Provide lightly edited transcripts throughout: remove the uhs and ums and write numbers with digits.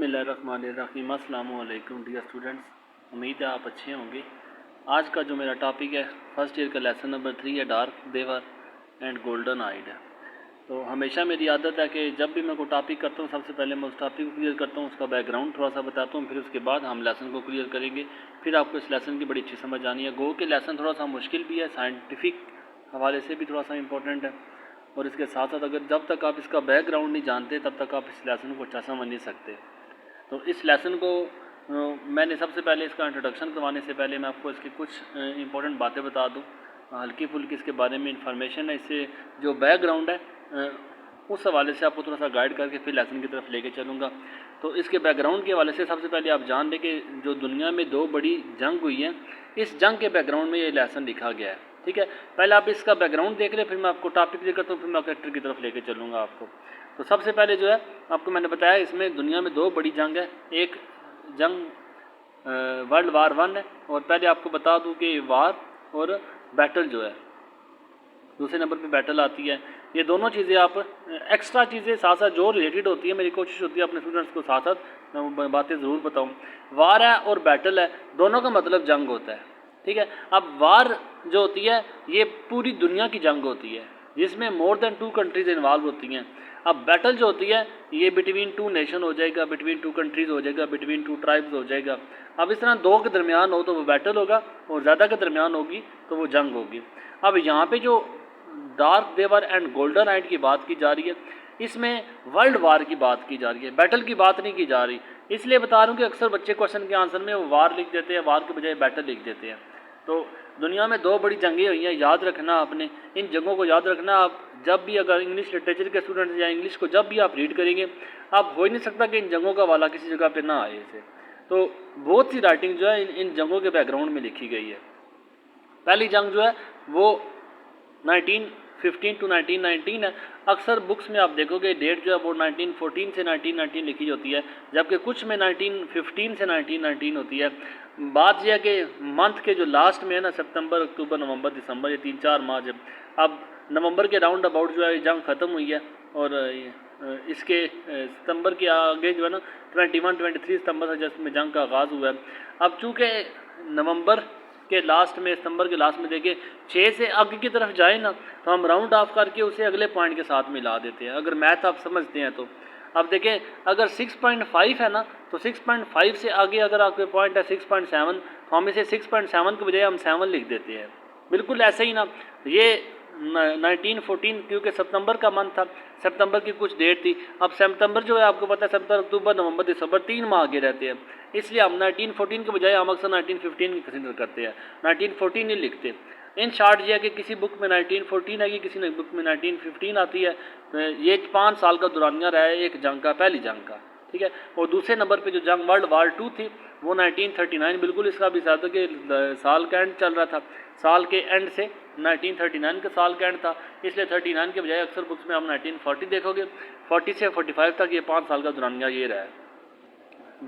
बिस्मिल्लाहिर्रहमानिर्रहीम। अस्सलामु अलैकुम डियर स्टूडेंट्स, उम्मीद है आप अच्छे होंगे। आज का जो मेरा टॉपिक है फर्स्ट ईयर का लेसन नंबर 3 है, डार्क देवर एंड गोल्डन आइड है। तो हमेशा मेरी आदत है कि जब भी मैं कोई टॉपिक करता हूँ सबसे पहले मैं उस टॉपिक को क्लियर करता हूँ, उसका बैकग्राउंड थोड़ा सा बताता हूँ, फिर उसके बाद हम लेसन को क्लियर करेंगे। फिर आपको इस लेसन की बड़ी अच्छी समझ आनी है। गो के लेसन थोड़ा सा मुश्किल भी है, साइंटिफिक हवाले से भी थोड़ा सा इंपॉर्टेंट है, और इसके साथ साथ अगर जब तक आप इसका बैकग्राउंड नहीं जानते तब तक आप इस लेसन को अच्छा समझ नहीं सकते। तो इस लेसन को मैंने सबसे पहले इसका इंट्रोडक्शन करवाने से पहले मैं आपको इसकी कुछ इंपॉर्टेंट बातें बता दूं, हल्की फुल्की इसके बारे में इंफॉर्मेशन है। इससे जो बैकग्राउंड है उस हवाले से आपको थोड़ा सा गाइड करके फिर लेसन की तरफ लेके चलूँगा। तो इसके बैकग्राउंड के हवाले से सबसे पहले आप जान लें कि जो दुनिया में 2 बड़ी जंग हुई है, इस जंग के बैकग्राउंड में ये लेसन लिखा गया है। ठीक है, पहले आप इसका बैकग्राउंड देख लें, फिर मैं आपको टॉपिक क्लियर करता हूँ, फिर मैं कैरेक्टर की तरफ लेके चलूँगा आपको। तो सबसे पहले जो है आपको मैंने बताया इसमें दुनिया में 2 बड़ी जंग है। एक जंग वर्ल्ड वार 1 है, और पहले आपको बता दूं कि वार और बैटल जो है दूसरे नंबर पे बैटल आती है। ये दोनों चीज़ें आप एक्स्ट्रा चीज़ें साथ साथ जो रिलेटेड होती है, मेरी कोशिश होती है अपने स्टूडेंट्स को साथ साथ मैं बातें ज़रूर बताऊँ। वार है और बैटल है, दोनों का मतलब जंग होता है। ठीक है, अब वार जो होती है ये पूरी दुनिया की जंग होती है जिसमें मोर देन 2 कंट्रीज़ इन्वॉल्व होती हैं। अब बैटल जो होती है ये बिटवीन 2 नेशन हो जाएगा, बिटवीन 2 कंट्रीज़ हो जाएगा, बिटवीन 2 ट्राइब्स हो जाएगा। अब इस तरह 2 के दरमियान हो तो वो बैटल होगा, और ज़्यादा के दरमियान होगी तो वो जंग होगी। अब यहाँ पे जो डार्क देवर एंड गोल्डन आइड की बात की जा रही है, इसमें वर्ल्ड वार की बात की जा रही है, बैटल की बात नहीं की जा रही। इसलिए बता रहा हूँ कि अक्सर बच्चे क्वेश्चन के आंसर में वो वार लिख देते हैं, वार के बजाय बैटल लिख देते हैं। तो दुनिया में 2 बड़ी जंगें हुई हैं, याद रखना आपने, इन जंगों को याद रखना। आप जब भी अगर इंग्लिश लिटरेचर के स्टूडेंट्स या इंग्लिश को जब भी आप रीड करेंगे, आप हो ही नहीं सकता कि इन जंगों का वाला किसी जगह पे ना आए इसे। तो बहुत सी राइटिंग जो है इन जंगों के बैकग्राउंड में लिखी गई है। पहली जंग जो है वो 1915 टू 1919 है। अक्सर बुक्स में आप देखोगे डेट जो है वो 1914 से 1919 लिखी होती है, जबकि कुछ में 1915 से 1919 होती है। बात यह है कि मंथ के जो लास्ट में है ना, सितंबर, अक्टूबर, नवंबर, दिसंबर, ये 3-4 माह जब अब नवंबर के राउंड अबाउट जो है जंग ख़त्म हुई है, और इसके सितंबर के आगे जो है ना 21-23 सितंबर से जिसमें जंग का आगाज़ हुआ है। अब चूँकि नवंबर के लास्ट में, सितंबर के लास्ट में देखें 6 से आगे की तरफ जाए ना, तो हम राउंड ऑफ करके उसे अगले पॉइंट के साथ मिला देते हैं, अगर मैथ आप समझते हैं तो। अब देखें अगर 6.5 है ना, तो 6.5 से आगे अगर आपके पॉइंट है 6.7, तो हम इसे 6.7 के बजाय हम 7 लिख देते हैं। बिल्कुल ऐसे ही ना, ये 1914 क्योंकि सितंबर का मंथ था, सितंबर की कुछ डेट थी। अब सितंबर जो है आपको पता है सितंबर, अक्टूबर, नवंबर, दिसंबर 3 माह आगे रहते हैं, इसलिए हम 1914 के बजाय हम अक्सर 1915 कंसिडर करते हैं, 1914 नहीं लिखते। इन शॉर्ट ये है कि किसी बुक में 1914 है कि किसी बुक में 1915 आती है। ये 5 साल का दुरानिया रहा है एक जंग का, पहली जंग का। ठीक है, और दूसरे नंबर पे जो जंग वर्ल्ड वार 2 थी वो 1939, बिल्कुल इसका भी साथ कि साल का एंड चल रहा था, साल के एंड से 1939 का साल का एंड था, इसलिए 39 के बजाय अक्सर बुक्स में आप 1940 देखोगे। 40 से 45 तक ये 5 साल का दुरानिया ये रहा है।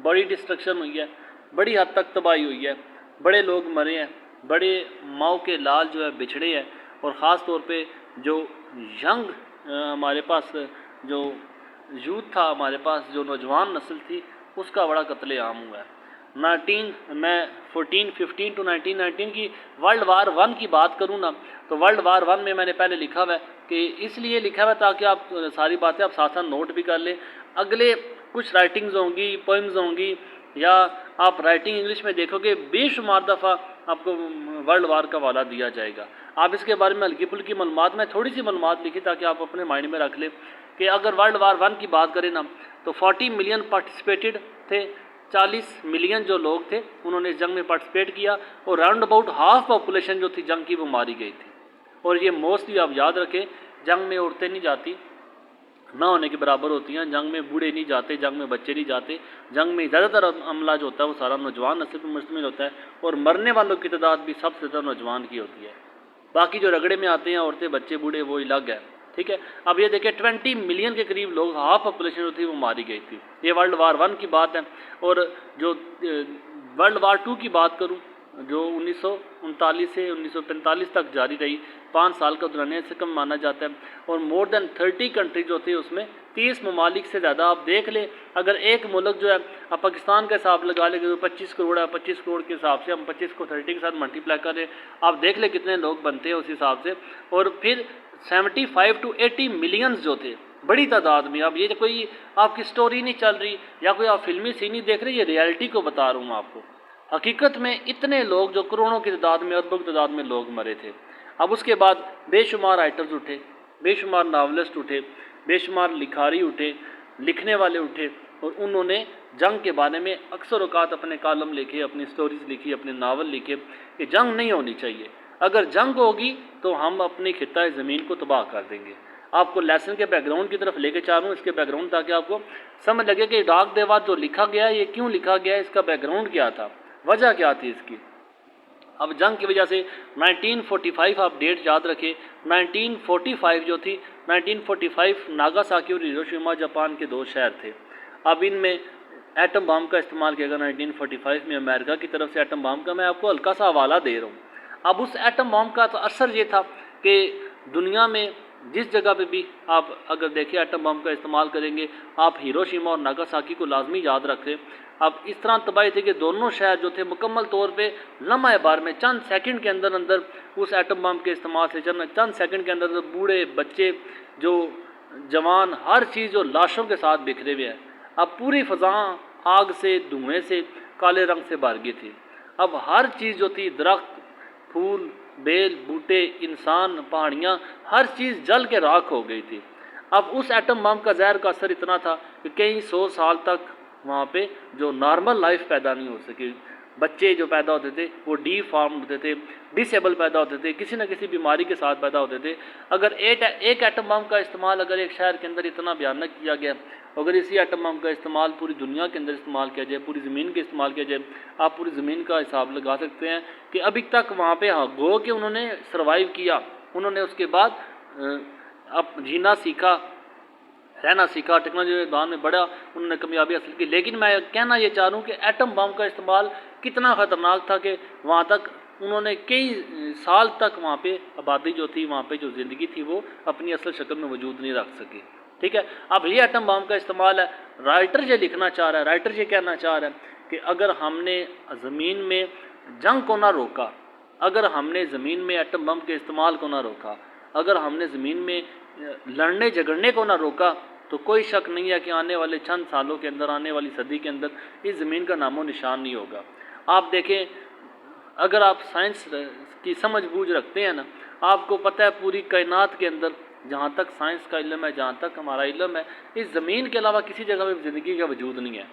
बड़ी डिस्ट्रक्शन हुई है, बड़ी हद तक तबाही हुई है, बड़े लोग मरे हैं, बड़े माओ के लाल जो है बिछड़े हैं, और ख़ास तौर पे जो यंग हमारे पास जो यूथ था, हमारे पास जो नौजवान नस्ल थी, उसका बड़ा कत्लेआम हुआ है। 1415 टू 1919 की वर्ल्ड वार 1 की बात करूँ ना, तो वर्ल्ड वार 1 में मैंने पहले लिखा हुआ है कि इसलिए लिखा हुआ है ताकि आप सारी बातें आप साथ साथ नोट भी कर लें। अगले कुछ राइटिंग्स होंगी, पोइम्स होंगी, या आप राइटिंग इंग्लिश में देखोगे बेशुमार दफ़ा आपको वर्ल्ड वार का वाला दिया जाएगा। आप इसके बारे में हल्की फुल्की मालूमात, में थोड़ी सी मालूमात लिखी ताकि आप अपने माइंड में रख लें कि अगर वर्ल्ड वार 1 की बात करें ना, तो 40 मिलियन पार्टिसिपेटेड थे, 40 मिलियन जो लोग थे उन्होंने इस जंग में पार्टिसिपेट किया, और राउंड अबाउट हाफ पॉपुलेशन जो थी जंग की वो मारी गई थी। और ये मोस्टली आप याद रखें, जंग में औरतें नहीं जाती, ना होने के बराबर होती हैं, जंग में बूढ़े नहीं जाते, जंग में बच्चे नहीं जाते, जंग में ज़्यादातर अमला जो होता है वो सारा नौजवान नस्ल पर मुश्तमिल होता है, और मरने वालों की तादाद भी सबसे ज़्यादा नौजवान की होती है। बाकी जो रगड़े में आते हैं औरतें, बच्चे, बूढ़े, वो अलग है। ठीक है, अब ये देखिए 20 मिलियन के करीब लोग, हाफ पॉपुलेशन जो थी वो मारी गई थी। ये वर्ल्ड वार 1 की बात है। और जो वर्ल्ड वार 2 की बात करूँ जो 1939 से 1945 तक जारी रही, 5 साल का दौरानिया से कम माना जाता है। और मोर देन 30 कंट्रीज होती है उसमें, 30 ममालिक से ज़्यादा। आप देख लें, अगर एक मुल्क जो है, आप पाकिस्तान का हिसाब लगा लेंगे तो 25 करोड़ है, 25 करोड़ के हिसाब से हम 25 को 30 के साथ मल्टीप्लाई करें, आप देख लें कितने लोग बनते हैं उस हिसाब से। और फिर 75 to 80 मिलियंस जो थे, बड़ी तादाद में। अब ये कोई आपकी स्टोरी नहीं चल रही या कोई आप फिल्मी सीन नहीं देख रहे, ये रियलिटी को बता रहा हूँ आपको। हकीकत में इतने लोग जो करोड़ों की तादाद में, अरबों की तादाद में लोग मरे थे। अब उसके बाद बेशुमार राइटर्स उठे, बेशुमार नावलिस्ट उठे, बेशुमार लिखारी उठे, लिखने वाले उठे, और उन्होंने जंग के बारे में अक्सर औकात अपने कालम लिखे, अपनी स्टोरीज लिखी, अपने नावल लिखे कि जंग नहीं होनी चाहिए। अगर जंग होगी तो हम अपनी खित्ता ज़मीन को तबाह कर देंगे। आपको लेसन के बैकग्राउंड की तरफ लेके चाह रहा हूँ, इसके बैकग्राउंड, ताकि आपको समझ लगे कि डाक देवात जो लिखा गया है ये क्यों लिखा गया है, इसका बैकग्राउंड क्या था, वजह क्या थी इसकी। अब जंग की वजह से 1945, आप डेट याद रखें, 1945 जो थी, 1945 नागासाकी और हिरोशिमा जापान के 2 शहर थे। अब इनमें एटम बम का इस्तेमाल किया गया 1945 में अमेरिका की तरफ से एटम बम का। मैं आपको हल्का सा हवाला दे रहा हूँ। अब उस एटम बम का तो असर ये था कि दुनिया में जिस जगह पे भी आप अगर देखें एटम बम का इस्तेमाल करेंगे, आप हिरोशिमा और नागासाकी को लाजमी याद रखें। अब इस तरह तबाही थी कि दोनों शहर जो थे मुकम्मल तौर पे लम्हा बार में चंद सेकंड के अंदर अंदर उस एटम बम के इस्तेमाल से चंद सेकंड के अंदर बूढ़े बच्चे जो जवान हर चीज़ जो लाशों के साथ बिखरे हुए हैं। अब पूरी फ़ज़ा आग से, धुएँ से, काले रंग से भर गई थी। अब हर चीज़ जो थी, दरख्त, फूल, बेल, बूटे, इंसान, पहाड़ियाँ, हर चीज़ जल के राख हो गई थी। अब उस एटम बम का जहर का असर इतना था कि कई 100 साल तक वहाँ पे जो नॉर्मल लाइफ पैदा नहीं हो सकी। बच्चे जो पैदा होते थे वो डीफॉर्म होते थे, डिसेबल पैदा होते थे, किसी न किसी बीमारी के साथ पैदा होते थे। अगर एक एटम बम का इस्तेमाल अगर एक शहर के अंदर इतना भयानक किया गया, अगर इसी एटम बम का इस्तेमाल पूरी दुनिया के अंदर इस्तेमाल किया जाए, पूरी ज़मीन के इस्तेमाल किया जाए, आप पूरी ज़मीन का हिसाब लगा सकते हैं कि अभी तक वहाँ पे, हाँ, गो कि उन्होंने सर्वाइव किया, उन्होंने उसके बाद अब जीना सीखा, रहना सीखा, टेक्नोलॉजी के दान में बढ़ा, उन्होंने कामयाबी हासिल की। लेकिन मैं कहना ये चाह रहा हूँ कि एटम बम का इस्तेमाल कितना ख़तरनाक था कि वहाँ तक उन्होंने कई साल तक वहाँ पे आबादी जो थी, वहाँ पे जो ज़िंदगी थी, वो अपनी असल शक्ल में वजूद नहीं रख सकी। ठीक है, अब ये एटम बम का इस्तेमाल है। राइटर ये लिखना चाह रहा है, राइटर ये कहना चाह रहा है कि अगर हमने ज़मीन में जंग को ना रोका, अगर हमने ज़मीन में एटम बम के इस्तेमाल को ना रोका, अगर हमने ज़मीन में लड़ने झगड़ने को ना रोका, तो कोई शक नहीं है कि आने वाले चंद सालों के अंदर, आने वाली सदी के अंदर इस ज़मीन का नामो निशान नहीं होगा। आप देखें, अगर आप साइंस की समझ बूझ रखते हैं ना, आपको पता है पूरी कायनात के अंदर, जहाँ तक साइंस का इल्म है, जहाँ तक हमारा इल्म है, इस ज़मीन के अलावा किसी जगह में ज़िंदगी का वजूद नहीं है।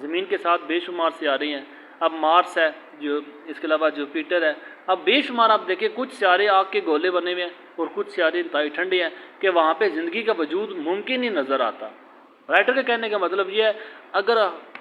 ज़मीन के साथ बेशुमार सियारे हैं। अब मार्स है, जो इसके अलावा जुपिटर है। अब बेशुमार आप देखिए, कुछ सियारे आग के गोले बने हुए हैं और कुछ सियारे इंतहाई ठंडे हैं कि वहाँ पे ज़िंदगी का वजूद मुमकिन ही नज़र आता। राइटर के कहने का मतलब ये है, अगर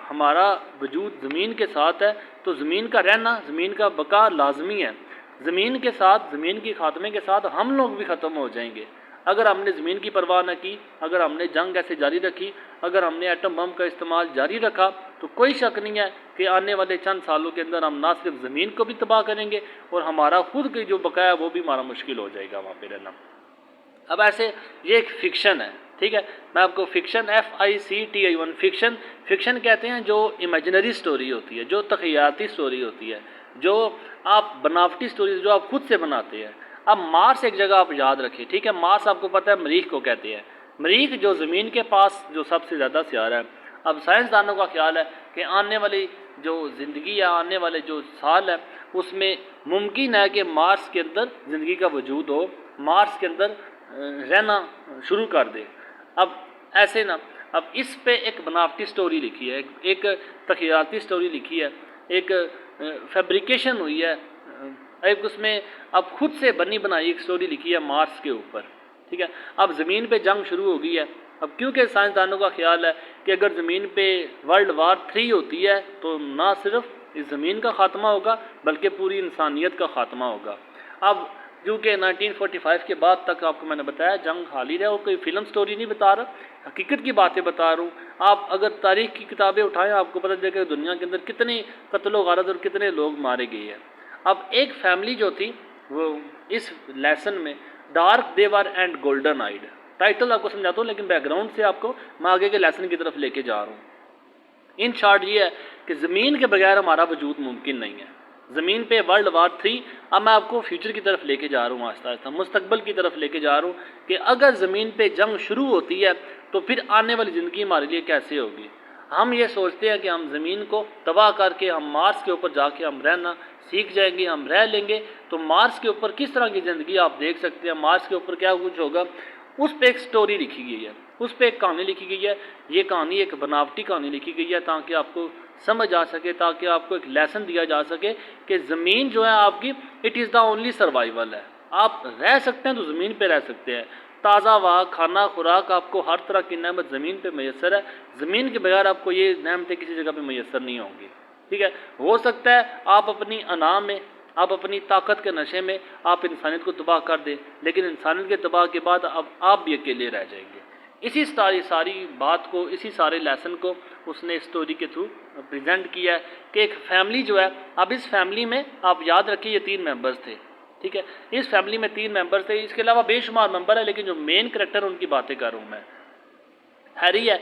हमारा वजूद ज़मीन के साथ है तो ज़मीन का रहना, ज़मीन का बका लाजमी है। ज़मीन के साथ, ज़मीन की खात्मे के साथ हम लोग भी ख़त्म हो जाएंगे। अगर हमने ज़मीन की परवाह न की, अगर हमने जंग ऐसे जारी रखी, अगर हमने एटम बम का इस्तेमाल जारी रखा, तो कोई शक नहीं है कि आने वाले चंद सालों के अंदर हम ना सिर्फ ज़मीन को भी तबाह करेंगे और हमारा खुद की जो बकाया वो भी हमारा मुश्किल हो जाएगा वहाँ पे रहना। अब ऐसे ये एक फ़िक्शन है, ठीक है, मैं आपको फ़िक्शन, FICTION, फ़िक्शन कहते हैं जो इमेजिनरी स्टोरी होती है, जो तख़य्याती स्टोरी होती है, जो आप बनावटी स्टोरी जो आप खुद से बनाते हैं। अब मार्स एक जगह आप याद रखें, ठीक है, मार्स आपको पता है मरीख को कहते हैं। मरीख जो ज़मीन के पास जो सबसे ज़्यादा सियारा है। अब साइंसदानों का ख्याल है कि आने वाली जो ज़िंदगी है, आने वाले जो साल है, उसमें मुमकिन है कि मार्स के अंदर ज़िंदगी का वजूद हो, मार्स के अंदर रहना शुरू कर दे। अब ऐसे ना, अब इस पे एक बनावटी स्टोरी लिखी है, एक तख़य्याती स्टोरी लिखी है, एक फैब्रिकेशन हुई है, एक उसमें अब खुद से बनी बनाई एक स्टोरी लिखी है मार्स के ऊपर। ठीक है, अब ज़मीन पे जंग शुरू हो गई है। अब क्योंकि साइंसदानों का ख्याल है कि अगर ज़मीन पे वर्ल्ड वार 3 होती है तो ना सिर्फ इस ज़मीन का ख़ात्मा होगा बल्कि पूरी इंसानियत का ख़ात्मा होगा। अब क्योंकि 1945 के बाद तक आपको मैंने बताया जंग हाल ही है, और कोई फिल्म स्टोरी नहीं बता रहा, हकीकत की बातें बता रहा हूँ। आप अगर तारीख़ की किताबें उठाएं, आपको पता चलेगा दुनिया के अंदर कितनी कत्लो गारत और कितने लोग मारे गए हैं। अब एक फैमिली जो थी वो इस लेसन में dark they were and golden eyed, title आपको समझाता हूँ लेकिन बैकग्राउंड से आपको मैं आगे के लेसन की तरफ लेके जा रहा हूँ। इन शॉर्ट ये है कि ज़मीन के बगैर हमारा वजूद मुमकिन नहीं है। ज़मीन पे वर्ल्ड वार 3, अब मैं आपको फ्यूचर की तरफ लेके जा रहा हूँ, आहिस्ता आहिस्ता मुस्तकबिल की तरफ लेके जा रहा हूँ कि अगर ज़मीन पे जंग शुरू होती है तो फिर आने वाली ज़िंदगी हमारे लिए कैसे होगी। हम ये सोचते हैं कि हम ज़मीन को तबाह करके हम मार्स के ऊपर जाके हम रहना सीख जाएंगे, हम रह लेंगे, तो मार्स के ऊपर किस तरह की ज़िंदगी आप देख सकते हैं, मार्स के ऊपर क्या कुछ होगा, उस पर एक स्टोरी लिखी गई है, उस पर एक कहानी लिखी गई है। ये कहानी एक बनावटी कहानी लिखी गई है ताकि आपको समझ आ सके, ताकि आपको एक लेसन दिया जा सके कि ज़मीन जो है आपकी it is the only survival है। आप रह सकते हैं तो ज़मीन पे रह सकते हैं, ताज़ा वाह खाना खुराक आपको हर तरह की नेमत ज़मीन पे मैसर है। ज़मीन के बगैर आपको ये नेमतें किसी जगह पे मैसर नहीं होंगी। ठीक है, हो सकता है आप अपनी अना में, आप अपनी ताकत के नशे में आप इंसानियत को तबाह कर दें, लेकिन इंसानियत के तबाह के बाद अब आप भी अकेले रह जाएंगे। इसी सारी बात को, इसी सारे लेसन को उसने स्टोरी के थ्रू प्रेजेंट किया है कि एक फैमिली जो है, अब इस फैमिली में आप याद रखिए ये 3 मेंबर्स थे। ठीक है, इस फैमिली में 3 मेंबर्स थे, इसके अलावा बेशुमार मेंबर है, लेकिन जो मेन करेक्टर उनकी बातें कर रहा हूँ मैं, हैरी है।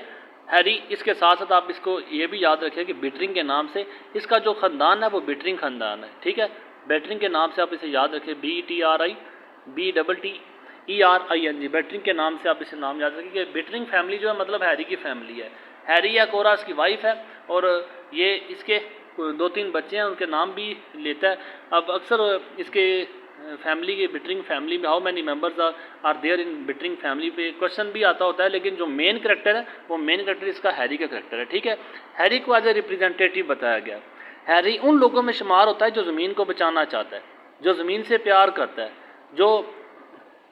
हैरी, इसके साथ साथ आप इसको ये भी याद रखिए कि बिटरिंग के नाम से इसका जो ख़ानदान है वो बिटरिंग ख़ानदान है। ठीक है, बिटरिंग के नाम से आप इसे याद रखिए, BTRING, बिटरिंग के नाम से आप इसे नाम याद रखिए कि बिटरिंग फैमिली जो है मतलब हैरी की फैमिली है। हैरी या कोरा इसकी वाइफ है और ये इसके 2-3 बच्चे हैं, उनके नाम भी लेता है। अब अक्सर इसके फैमिली के बिटरिंग फैमिली में how many members are there in Bittering family पे क्वेश्चन भी आता होता है, लेकिन जो मेन करेक्टर है वो मेन करेक्टर इसका हैरी का करेक्टर है। ठीक है, हैरी को एज ए रिप्रेजेंटेटिव बताया गया। हैरी उन लोगों में शुमार होता है जो ज़मीन को बचाना चाहता है, जो ज़मीन से प्यार करता है, जो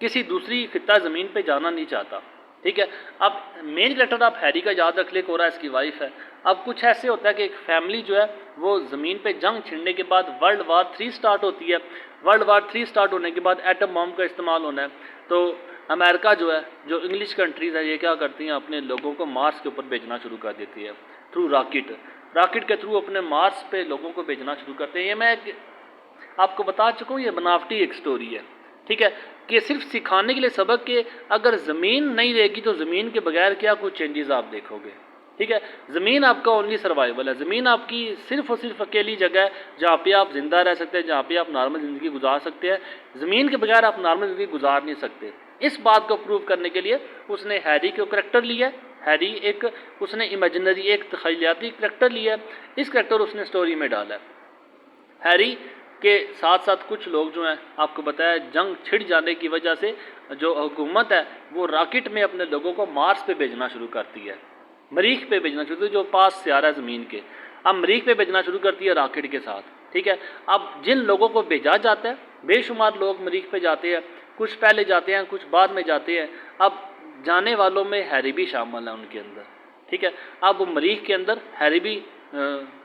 किसी दूसरी खिता ज़मीन पे जाना नहीं चाहता। ठीक है, अब मेन करेक्टर आप हैरी का याद रख ले, कोरा इसकी वाइफ है। अब कुछ ऐसे होता है कि एक फैमिली जो है वो ज़मीन पे जंग छिड़ने के बाद वर्ल्ड वार 3 स्टार्ट होती है। वर्ल्ड वार 3 स्टार्ट होने के बाद एटम बम का इस्तेमाल होना है, तो अमेरिका जो है, जो इंग्लिश कंट्रीज़ है, ये क्या करती हैं, अपने लोगों को मार्स के ऊपर भेजना शुरू कर देती है थ्रू रॉकेट के थ्रू अपने मार्स पे लोगों को भेजना शुरू करते हैं। ये मैं आपको बता चुका हूँ, ये बनावटी एक स्टोरी है। ठीक है, कि सिर्फ सिखाने के लिए सबक के अगर ज़मीन नहीं रहेगी तो ज़मीन के बगैर क्या कुछ चेंजेस आप देखोगे। ठीक है, ज़मीन आपका ओनली सर्वाइवल है, ज़मीन आपकी सिर्फ और सिर्फ अकेली जगह है जहाँ पे आप ज़िंदा रह सकते हैं, जहाँ पे आप नॉर्मल ज़िंदगी गुजार सकते हैं। ज़मीन के बगैर आप नॉर्मल ज़िंदगी गुजार नहीं सकते। इस बात को प्रूव करने के लिए उसने हैरी को करेक्टर लिया। हैरी एक उसने इमेजिनरी एक तखयलाती करेक्टर लिया, इस करेक्टर उसने स्टोरी में डाला। हैरी के साथ साथ कुछ लोग जो हैं, आपको बताया जंग छिड़ जाने की वजह से जो हुकूमत है वो रॉकेट में अपने लोगों को मार्स पे भेजना शुरू करती है, मरीख पे भेजना शुरू करती है, जो पास से आ रहा है ज़मीन के। अब मरीख पे भेजना शुरू करती है रॉकेट के साथ। ठीक है, अब जिन लोगों को भेजा जाता है, बेशुमार लोग मरीख पे जाते हैं, कुछ पहले जाते हैं, कुछ बाद में जाते हैं। अब जाने वालों में हैरी भी शामिल है उनके अंदर। ठीक है, अब मरीख के अंदर हैरी भी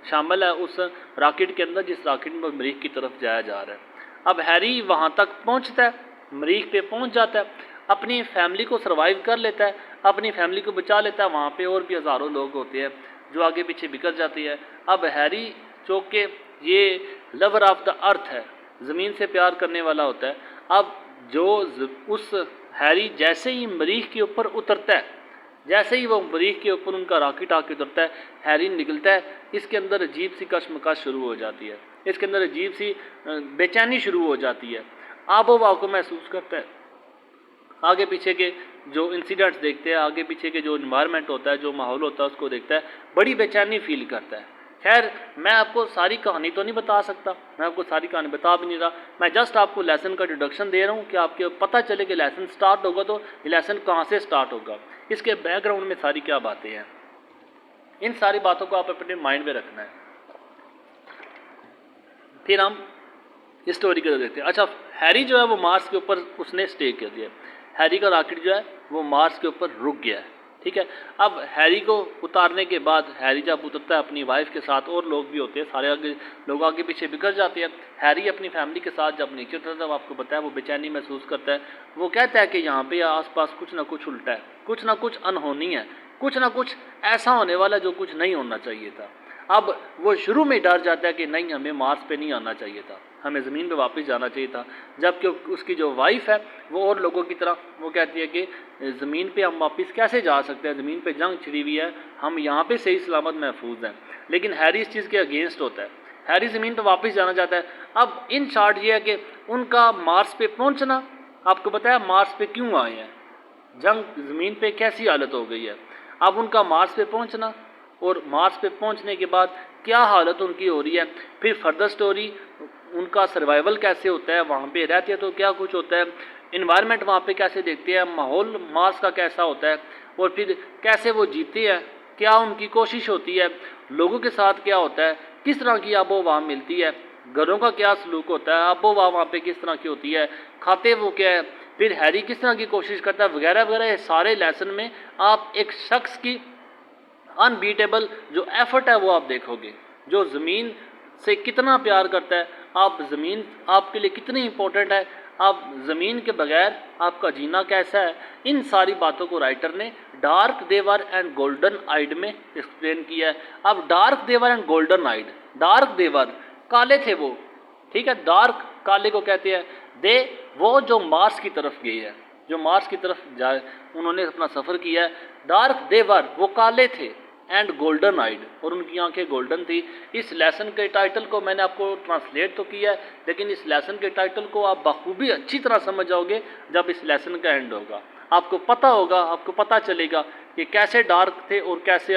शामिल है उस रॉकेट के अंदर, जिस रॉकेट में मरीख की तरफ जाया जा रहा है। अब हैरी वहाँ तक पहुँचता है, मरीख पे पहुँच जाता है, अपनी फैमिली को सर्वाइव कर लेता है, अपनी फैमिली को बचा लेता है। वहाँ पे और भी हज़ारों लोग होते हैं जो आगे पीछे बिखर जाती है। अब हैरी जो कि ये लवर ऑफ द अर्थ है, ज़मीन से प्यार करने वाला होता है। अब जो उस हैरी जैसे ही मरीख के ऊपर उतरता है, जैसे ही वो मरीख के ऊपर उनका रॉकेट आके उतरता है, हैरी निकलता है, इसके अंदर अजीब सी कशमकश शुरू हो जाती है, इसके अंदर अजीब सी बेचैनी शुरू हो जाती है, आबो हवा को महसूस करता है। आगे पीछे के जो इंसिडेंट्स देखते हैं, आगे पीछे के जो इन्वायरमेंट होता है, जो माहौल होता है, उसको देखता है, बड़ी बेचैनी फील करता है। खैर, मैं आपको सारी कहानी तो नहीं बता सकता, मैं आपको सारी कहानी बता भी नहीं रहा, मैं जस्ट आपको लेसन का इंट्रोडक्शन दे रहा हूँ कि आपको पता चले कि लेसन स्टार्ट होगा तो ये लेसन कहाँ से स्टार्ट होगा, इसके बैकग्राउंड में सारी क्या बातें हैं। इन सारी बातों को आप अपने माइंड में रखना है। फिर हम इस स्टोरी को देखते हैं। अच्छा, हैरी जो है वो मार्स के ऊपर उसने स्टे कर दिया, हैरी का रॉकेट जो है वो मार्स के ऊपर रुक गया है। ठीक है, अब हैरी को उतारने के बाद हैरी जब उतरता है अपनी वाइफ के साथ, और लोग भी होते हैं, सारे आगे लोग आगे पीछे बिखर जाते हैं। हैरी अपनी फैमिली के साथ जब नीचे उतरता है, तब आपको बताया वो बेचैनी महसूस करता है। वो कहता है कि यहाँ पे आसपास कुछ ना कुछ उल्टा है, कुछ ना कुछ अनहोनी है, कुछ ना कुछ ऐसा होने वाला जो कुछ नहीं होना चाहिए था। अब वो शुरू में डर जाता है कि नहीं, हमें मार्स पे नहीं आना चाहिए था, हमें ज़मीन पे वापस जाना चाहिए था। जबकि उसकी जो वाइफ है वो और लोगों की तरह वो कहती है कि ज़मीन पे हम वापस कैसे जा सकते हैं, ज़मीन पे जंग छिड़ी हुई है, हम यहाँ पे सही सलामत महफूज हैं। लेकिन हैरी इस चीज़ के अगेंस्ट होता है, हैरी ज़मीन पे वापस जाना चाहता है। अब इन शॉर्ट ये है कि उनका मार्स पे पहुँचना, आपको बताया मार्स पे क्यों आए हैं, जंग ज़मीन पे कैसी हालत हो गई है। अब उनका मार्स पे पहुंचना और मार्स पे पहुंचने के बाद क्या हालत उनकी हो रही है, फिर फर्दर स्टोरी उनका सर्वाइवल कैसे होता है, वहाँ पे रहते हैं तो क्या कुछ होता है, इन्वायरमेंट वहाँ पे कैसे देखते हैं, माहौल मार्स का कैसा होता है, और फिर कैसे वो जीते हैं, क्या उनकी कोशिश होती है, लोगों के साथ क्या होता है, किस तरह की आबो हवा मिलती है, घरों का क्या सलूक होता है, आबो हवा वहाँ पे किस तरह की होती है, खाते वो क्या है, फिर हैरी किस तरह की कोशिश करता है, वगैरह वगैरह। ये सारे लेसन में आप एक शख्स की अनबीटेबल जो एफर्ट है वो आप देखोगे, जो ज़मीन से कितना प्यार करता है, आप ज़मीन आपके लिए कितनी इम्पोर्टेंट है, आप ज़मीन के बगैर आपका जीना कैसा है, इन सारी बातों को राइटर ने dark they were and golden eyed में एक्सप्लेन किया है। अब dark they were and golden eyed, dark they were काले थे वो, ठीक है, डार्क काले को कहते हैं, दे वो जो मार्स की तरफ गए हैं, जो मार्स की तरफ जाए उन्होंने अपना सफ़र किया है। डार्क देवर वो काले थे, एंड गोल्डन आइड और उनकी आंखें गोल्डन थी। इस लेसन के टाइटल को मैंने आपको ट्रांसलेट तो किया है, लेकिन इस लेसन के टाइटल को आप बखूबी अच्छी तरह समझ जाओगे जब इस लेसन का एंड होगा। आपको पता होगा, आपको पता चलेगा कि कैसे डार्क थे और कैसे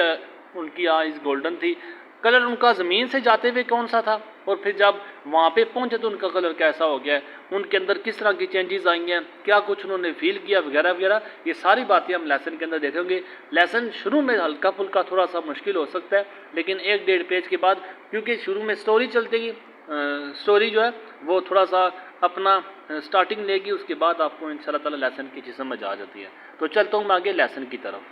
उनकी आइज़ गोल्डन थी, कलर उनका ज़मीन से जाते हुए कौन सा था, और फिर जब वहाँ पे पहुँचे तो उनका कलर कैसा हो गया है, उनके अंदर किस तरह की चेंजेस आई हैं, क्या कुछ उन्होंने फील किया, वगैरह वगैरह। ये सारी बातें हम लेसन के अंदर देखेंगे। लेसन शुरू में हल्का फुल्का थोड़ा सा मुश्किल हो सकता है, लेकिन 1-1.5 पेज के बाद, क्योंकि शुरू में स्टोरी चलती स्टोरी जो है वो थोड़ा सा अपना स्टार्टिंग लेगी, उसके बाद आपको इंशाल्लाह ताला लेसन की चीज़ समझ आ जाती है। तो चलता हूँ मैं आगे लेसन की तरफ।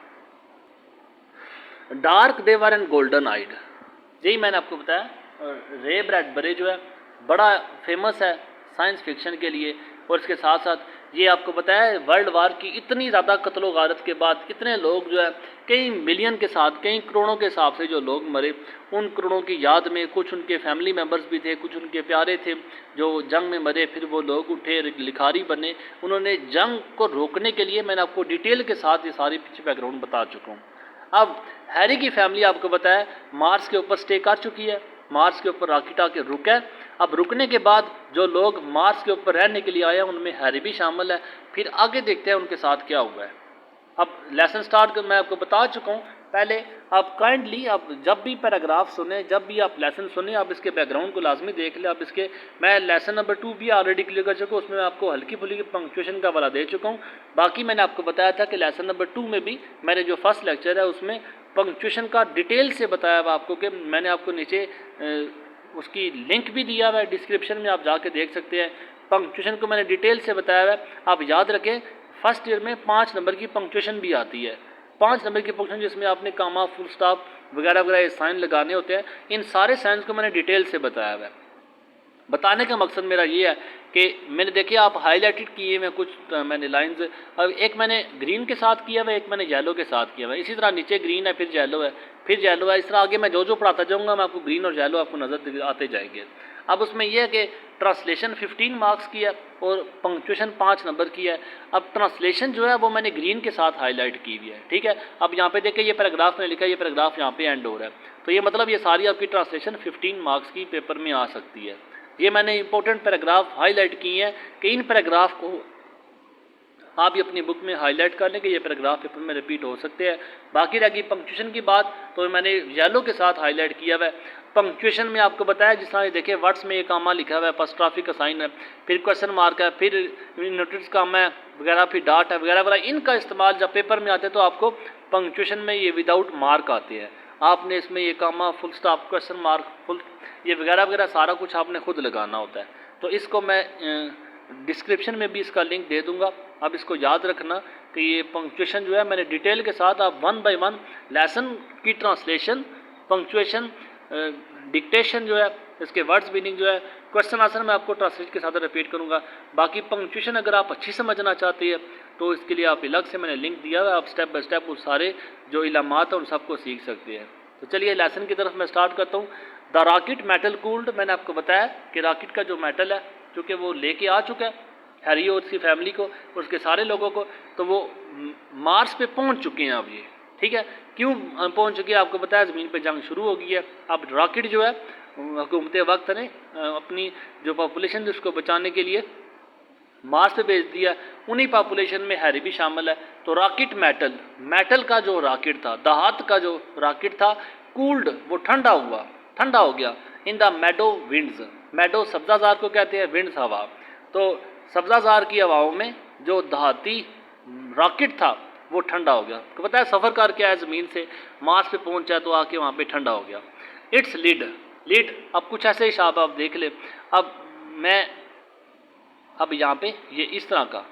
डार्क देवर एंड गोल्डन आइड, यही मैंने आपको बताया। रे ब्रैडबरी जो है बड़ा फेमस है साइंस फिक्शन के लिए, और इसके साथ साथ ये आपको बताया वर्ल्ड वार की इतनी ज़्यादा कत्लो गारत के बाद कितने लोग जो है, कई मिलियन के साथ, कई करोड़ों के हिसाब से जो लोग मरे, उन करोड़ों की याद में कुछ उनके फैमिली मेम्बर्स भी थे, कुछ उनके प्यारे थे जो जंग में मरे, फिर वो लोग उठे लिखारी बने, उन्होंने जंग को रोकने के लिए, मैंने आपको डिटेल के साथ ये सारी पीछे बैकग्राउंड बता चुका हूँ। अब हैरी की फैमिली आपको बताया मार्स के ऊपर स्टे कर चुकी है, मार्स के ऊपर रॉकेट आके रुका है। अब रुकने के बाद जो लोग मार्स के ऊपर रहने के लिए आए हैं उनमें हैरी भी शामिल है। फिर आगे देखते हैं उनके साथ क्या हुआ है। अब लेसन स्टार्ट मैं आपको बता चुका हूँ पहले। आप काइंडली आप जब भी पैराग्राफ सुने, जब भी आप लेसन सुने, आप इसके बैकग्राउंड को लाजमी देख लें। आप इसके, मैं लेसन नंबर 2 भी ऑलरेडी क्लियर कर चुका हूँ, उसमें मैं आपको हल्की फुल्की पंक्चुएशन का वाला दे चुका हूँ। बाकी मैंने आपको बताया था कि लेसन नंबर 2 में भी मेरे जो फर्स्ट लेक्चर है उसमें पंक्चुएशन का डिटेल से बताया हुआ आपको, कि मैंने आपको नीचे उसकी लिंक भी दिया हुआ है डिस्क्रिप्शन में, आप जाके देख सकते हैं। पंक्चुएशन को मैंने डिटेल से बताया हुआ है। आप याद रखें फर्स्ट ईयर में 5 नंबर की पंक्चुएशन भी आती है, 5 नंबर की पंक्चुएशन जिसमें आपने कामा, फुल स्टॉप वगैरह वगैरह साइन लगाने होते हैं। इन सारे साइंस को मैंने डिटेल से बताया हुआ है। बताने का मकसद मेरा ये है कि मैंने देखिए आप हाईलाइटेड किए हुए कुछ मैंने लाइंस, अब एक मैंने ग्रीन के साथ किया हुआ है, एक मैंने येलो के साथ किया हुआ है। इसी तरह नीचे ग्रीन है, फिर येलो है, फिर येलो है। इस तरह आगे मैं जो जो पढ़ाता जाऊँगा मैं आपको ग्रीन और येलो आपको नज़र आते जाएंगे। अब उसमें यह है कि ट्रांसलेशन 15 मार्क्स की है और पंक्चुएशन 5 नंबर की है। अब ट्रांसलेशन जो है वो मैंने ग्रीन के साथ हाईलाइट की हुई है, ठीक है। अब यहाँ पे देखिए ये पैराग्राफ मैंने लिखा है, ये पैराग्राफ यहाँ पे एंड हो रहा है, तो ये मतलब ये सारी आपकी ट्रांसलेशन 15 मार्क्स की पेपर में आ सकती है। ये मैंने इंपॉर्टेंट पैराग्राफ हाईलाइट किए हैं कि इन पैराग्राफ को आप ये अपनी बुक में हाईलाइट कर लें कि ये पैराग्राफ पेपर में रिपीट हो सकते हैं। बाकी रह गई पंक्चुएशन की बात, तो मैंने येलो के साथ हाईलाइट किया हुआ है। पंक्चुएशन में आपको बताया जिस तरह देखिए वर्ड्स में ये कामा लिखा हुआ है, अपॉस्ट्रोफी का साइन है, फिर क्वेश्चन मार्क है, फिर नोटिस कामा है वगैरह, फिर डाट है वगैरह वगैरह। इनका इस्तेमाल जब पेपर में आते हैं तो आपको पंक्चुएशन में ये विदाउट मार्क आते हैं। आपने इसमें ये comma, full stop, question mark, full ये वगैरह वगैरह सारा कुछ आपने खुद लगाना होता है। तो इसको मैं डिस्क्रिप्शन में भी इसका लिंक दे दूंगा। अब इसको याद रखना कि ये पंक्चुएशन जो है मैंने डिटेल के साथ, आप 1 बाय 1 लेसन की ट्रांसलेशन, पंक्चुएशन, डिक्टेशन जो है, इसके वर्ड्स मीनिंग जो है, क्वेश्चन आंसर मैं आपको ट्रांसलेट के साथ रिपीट करूंगा। बाकी पंक्चुएशन अगर आप अच्छी समझना चाहते हैं तो इसके लिए आप अलग से मैंने लिंक दिया हुआ है, आप स्टेप बाय स्टेप उस सारे जो इलामात है उन सबको सीख सकते हैं। तो चलिए लेसन की तरफ मैं स्टार्ट करता हूँ। द रॉकेट मेटल कूल्ड, मैंने आपको बताया कि रॉकेट का जो मेटल है चूँकि वो लेके आ चुका है हैरी और उसकी फैमिली को, उसके सारे लोगों को, तो वो मार्स पे पहुंच चुके हैं अब ये, ठीक है। क्यों पहुंच चुके हैं आपको बताया, ज़मीन पे जंग शुरू हो गई है। अब रॉकेट जो है घूमते वक्त ने अपनी जो पॉपुलेशन उसको बचाने के लिए मार्स पे भेज दिया। उन्हीं पॉपुलेशन में हैरी भी शामिल है। तो रॉकेट मेटल का जो रॉकेट था, धात का जो रॉकेट था, कूल्ड वो ठंडा हो गया इन द मैडो विंड्स। मैडो सब्जाजार को कहते हैं, विंड्स हवा। तो सब्जाजार की हवाओं में जो धाती रॉकेट था वो ठंडा हो गया। तो पता है सफ़र करके आया ज़मीन से, मार्स पे पहुंचा तो आके वहाँ पे ठंडा हो गया। इट्स लीड अब कुछ ऐसे हिसाब आप देख ले। अब यहाँ पे ये इस तरह का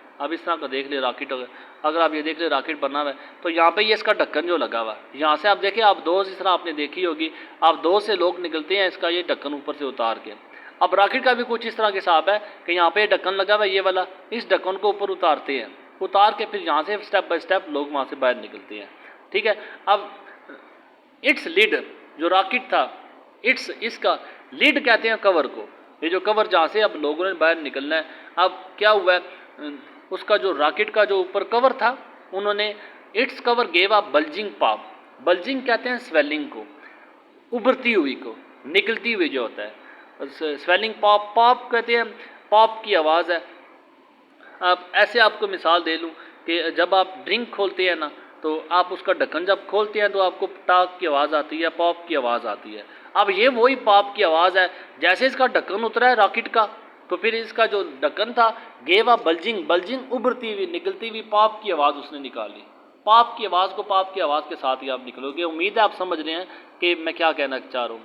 देख ले रॉकेट। अगर आप ये देख ले रॉकेट बना हुआ है तो यहाँ पे ये इसका ढक्कन जो लगा हुआ है, यहाँ से आप देखें, आप दो इस तरह आपने देखी होगी, आप दो से लोग निकलते हैं इसका ये ढक्कन ऊपर से उतार के। अब रॉकेट का भी कुछ इस तरह के हिसाब है कि यहाँ पे ढक्कन लगा हुआ है ये वाला, इस ढक्कन को ऊपर उतारते हैं, उतार के फिर यहाँ से स्टेप बाय स्टेप लोग वहाँ से बाहर निकलते हैं, ठीक है। अब इट्स लीड जो रॉकेट था, इसका लीड कहते हैं कवर को, ये जो कवर जहाँ से अब लोगों ने बाहर निकलना है। अब क्या हुआ है, उसका जो रॉकेट का जो ऊपर कवर था, उन्होंने its cover gave a bulging pop. Bulging कहते हैं स्वेलिंग को, उभरती हुई को, निकलती हुई जो होता है, स्वेलिंग पॉप। पॉप कहते हैं, पॉप की आवाज़ है। अब ऐसे आपको मिसाल दे लूँ कि जब आप ड्रिंक खोलते हैं ना, तो आप उसका ढक्कन जब खोलते हैं तो आपको टाक की आवाज़ आती है, पॉप की आवाज़ आती है। अब ये वही पॉप की आवाज़ है। जैसे इसका ढक्कन उतरा है रॉकेट का, तो फिर इसका जो ढक्कन था गेवा बल्जिंग उभरती हुई, निकलती हुई पॉप की आवाज़ उसने निकाली। पॉप की आवाज़ को पॉप की आवाज़ के साथ ही आप निकलोगे। उम्मीद है आप समझ रहे हैं कि मैं क्या कहना चाह रहा हूँ।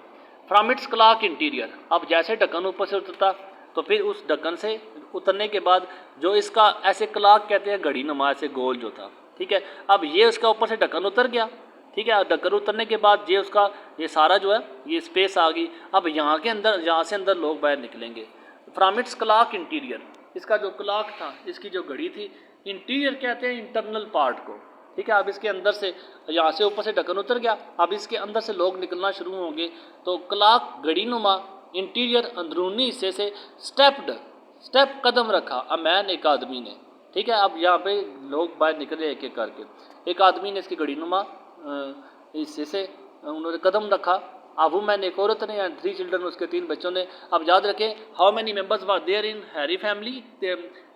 फ्रॉम इट्स क्लॉक इंटीरियर, अब जैसे ढक्कन ऊपर से उतरता तो फिर उस ढक्कन से उतरने के बाद जो इसका ऐसे क्लॉक कहते हैं घड़ी नुमा ऐसे गोल जो था, ठीक है। अब ये उसका ऊपर से ढक्कन उतर गया, ठीक है। ढक्कन उतरने के बाद ये उसका ये सारा जो है ये स्पेस आ गई। अब यहाँ के अंदर, यहाँ से अंदर लोग बाहर निकलेंगे। फ्रॉम इट्स क्लॉक इंटीरियर, इसका जो क्लॉक था, इसकी जो घड़ी थी, इंटीरियर कहते हैं इंटरनल पार्ट को, ठीक है। अब इसके अंदर से, यहाँ से ऊपर से ढक्कन उतर गया, अब इसके अंदर से लोग निकलना शुरू होंगे। तो क्लॉक घड़ी नुमा इंटीरियर अंदरूनी हिस्से से स्टेप कदम रखा, अ मैन एक आदमी ने, ठीक है। अब यहाँ पे लोग बाहर निकले एक एक करके। एक आदमी ने इसकी घड़ी नुमा हिस्से से उन्होंने कदम रखा। अब वुमैन एक औरत ने, एंड 3 चिल्ड्रन उसके 3 बच्चों ने। अब याद रखें how many members were there in Harry family,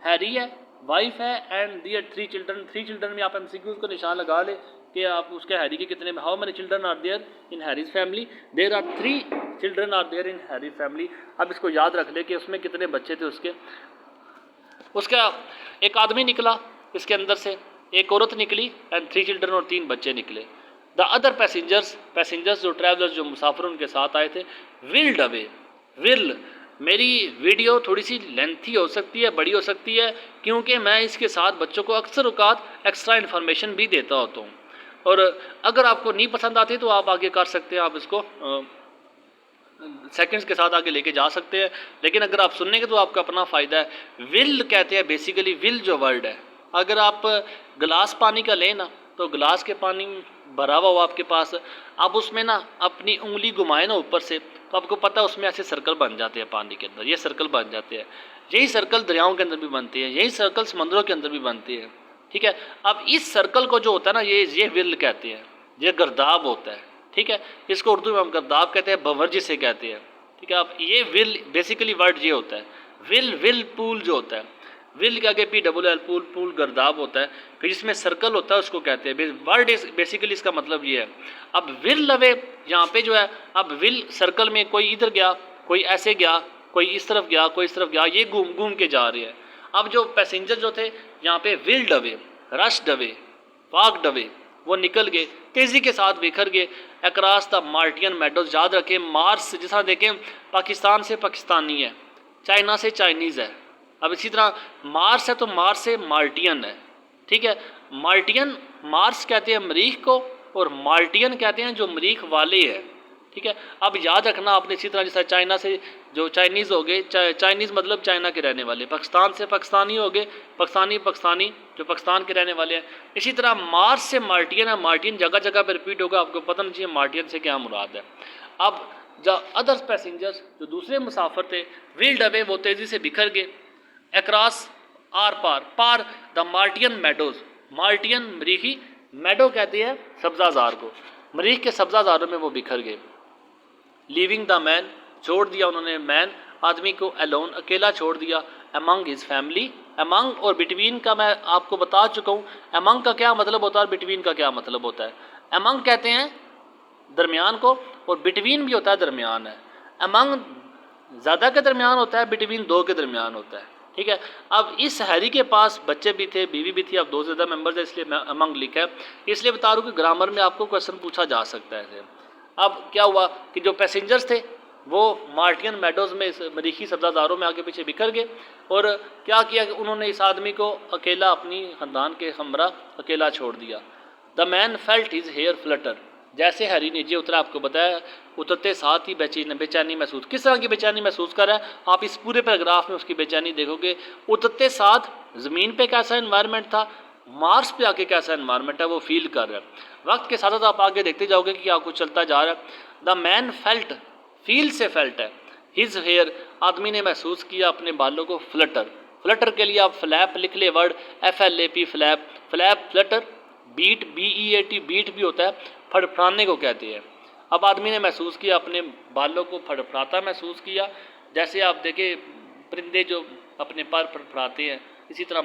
Harry है, वाइफ है, एंड दियर 3 चिल्ड्रन। 3 चिल्ड्रन में आप एमसीक्यूज को निशान लगा ले कि आप उसके हैरी के कितने में, how many children are there in Harry's family, there are 3 children are there in Harry family. अब इसको याद रख ले कि उसमें कितने बच्चे थे उसके। उसका एक आदमी निकला इसके अंदर से, एक औरत निकली, एंड 3 चिल्ड्रन और 3 बच्चे निकले। द अदर पैसेंजर्स जो ट्रैवलर्स जो मुसाफिर उनके साथ आए थे, विल्ड अवे। मेरी वीडियो थोड़ी सी लेंथी हो सकती है, बड़ी हो सकती है, क्योंकि मैं इसके साथ बच्चों को अक्सर औकात एक्स्ट्रा इन्फॉर्मेशन भी देता होता हूँ। और अगर आपको नहीं पसंद आती तो आप आगे कर सकते हैं, आप इसको सेकंड्स के साथ आगे लेके जा सकते हैं। लेकिन अगर आप सुनेंगे तो आपका अपना फ़ायदा है। विल कहते हैं बेसिकली, विल जो वर्ड है, अगर आप गिलास पानी का लें ना, तो गिलास के पानी भरा हुआ हो आपके पास, आप उसमें ना अपनी उंगली घुमाएं ना ऊपर से, तो आपको पता है उसमें ऐसे सर्कल बन जाते हैं पानी के अंदर, ये सर्कल बन जाते हैं। यही सर्कल दरियाओं के अंदर भी बनते हैं, यही सर्कल समंदरों के अंदर भी बनते हैं, ठीक है। अब इस सर्कल को जो होता है ना, ये विल कहते हैं, ये गर्दाब होता है, ठीक है। इसको उर्दू में हम गर्दाब कहते हैं, बवर जिसे कहते हैं, ठीक है। अब ये विल बेसिकली वर्ड ये होता है, विल पूल जो होता है, विल के आगे PWL पूल गर्दाब होता है, फिर जिसमें सर्कल होता है उसको कहते हैं। वर्ड बेसिकली इसका मतलब ये है। अब विल लवे यहाँ पे जो है, अब विल सर्कल में कोई इधर गया, कोई ऐसे गया, कोई इस तरफ गया, कोई इस तरफ गया, ये घूम के जा रहे हैं। अब जो पैसेंजर जो थे यहाँ पे wheeled away, rushed away, walked away, वो निकल गए, तेज़ी के साथ बिखर गए अक्रॉस द मार्टियन मेडोज। याद रखें मार्स जैसा देखें, पाकिस्तान से पाकिस्तानी है, चाइना से चाइनीज़ है। अब इसी तरह मार्स है तो मार्स से मार्टियन है, ठीक है। मार्टियन, मार्स कहते हैं मरीख को, और मार्टियन कहते हैं जो मरीख वाले हैं, ठीक है। अब याद रखना आपने इसी तरह जैसा चाइना से जो चाइनीज़ हो गए, चाइनीज़ मतलब चाइना के रहने वाले, पाकिस्तान से पाकिस्तानी हो गए, पाकिस्तानी जो पाकिस्तान के रहने वाले हैं। इसी तरह मार्स से मार्टियन है, मार्टियन जगह जगह पर रिपीट होगा, आपको पता नहीं चाहिए मार्टियन से क्या मुराद है। अब जो अदर्स पैसेंजर्स जो दूसरे मुसाफिर थे व्हील्ड अवे, वो तेज़ी से बिखर गए अक्रॉस पार द मार्टियन मेडोज, मार्टियन मरीखी, मेडो कहते हैं सब्जाजार को, मरीख के सब्जाजारों में वो बिखर गए। लीविंग द मैन, छोड़ दिया उन्होंने मैन, आदमी को, अलोन, अकेला छोड़ दिया, अमंग हिज फैमिली, अमंग और बिटवीन का मैं आपको बता चुका हूँ, अमंग का क्या मतलब होता है और बिटवीन का क्या मतलब होता है। अमंग कहते हैं दरमियान को, और बिटवीन भी होता है दरमियान है। अमंग ज़्यादा के दरमियान होता है, बिटवीन दो के दरमियान होता है, ठीक है। अब इस हैरी के पास बच्चे भी थे, बीवी भी थी, अब दो से ज़्यादा मेंबर्स है, इसलिए मैं अमंग लिखा है। इसलिए बता रहा हूँ कि ग्रामर में आपको क्वेश्चन पूछा जा सकता है। अब क्या हुआ कि जो पैसेंजर्स थे वो मार्टियन मेडोज़ में, इस मरीखी सब्जाजारों में आगे पीछे बिखर गए, और क्या किया कि उन्होंने इस आदमी को अकेला अपनी ख़ानदान के हमरा अकेला छोड़ दिया। The man felt his hair flutter, जैसे हैरी नीचे उतरा, आपको बताया उतरते साथ ही बेचैनी महसूस, किस तरह की बेचैनी महसूस कर रहा है आप इस पूरे पैराग्राफ में उसकी बेचैनी देखोगे। उतरते साथ ज़मीन पे कैसा इन्वायरमेंट था, मार्स पे आके कैसा इन्वायरमेंट है वो फील कर रहा है। वक्त के साथ साथ आप आगे देखते जाओगे कि क्या कुछ चलता जा रहा है। द मैन फेल्ट, फील से फेल्ट है, हिज हेयर, आदमी ने महसूस किया अपने बालों को, फ्लटर, फ्लटर के लिए आप फ्लैप लिख ले word, FLAP flap, flutter, beat BEAT, beat भी होता है, फड़फड़ाने को कहते हैं। अब आदमी ने महसूस किया अपने बालों को फड़फड़ाता महसूस किया, जैसे आप देखें परिंदे जो अपने पर फड़फड़ाते हैं, इसी तरह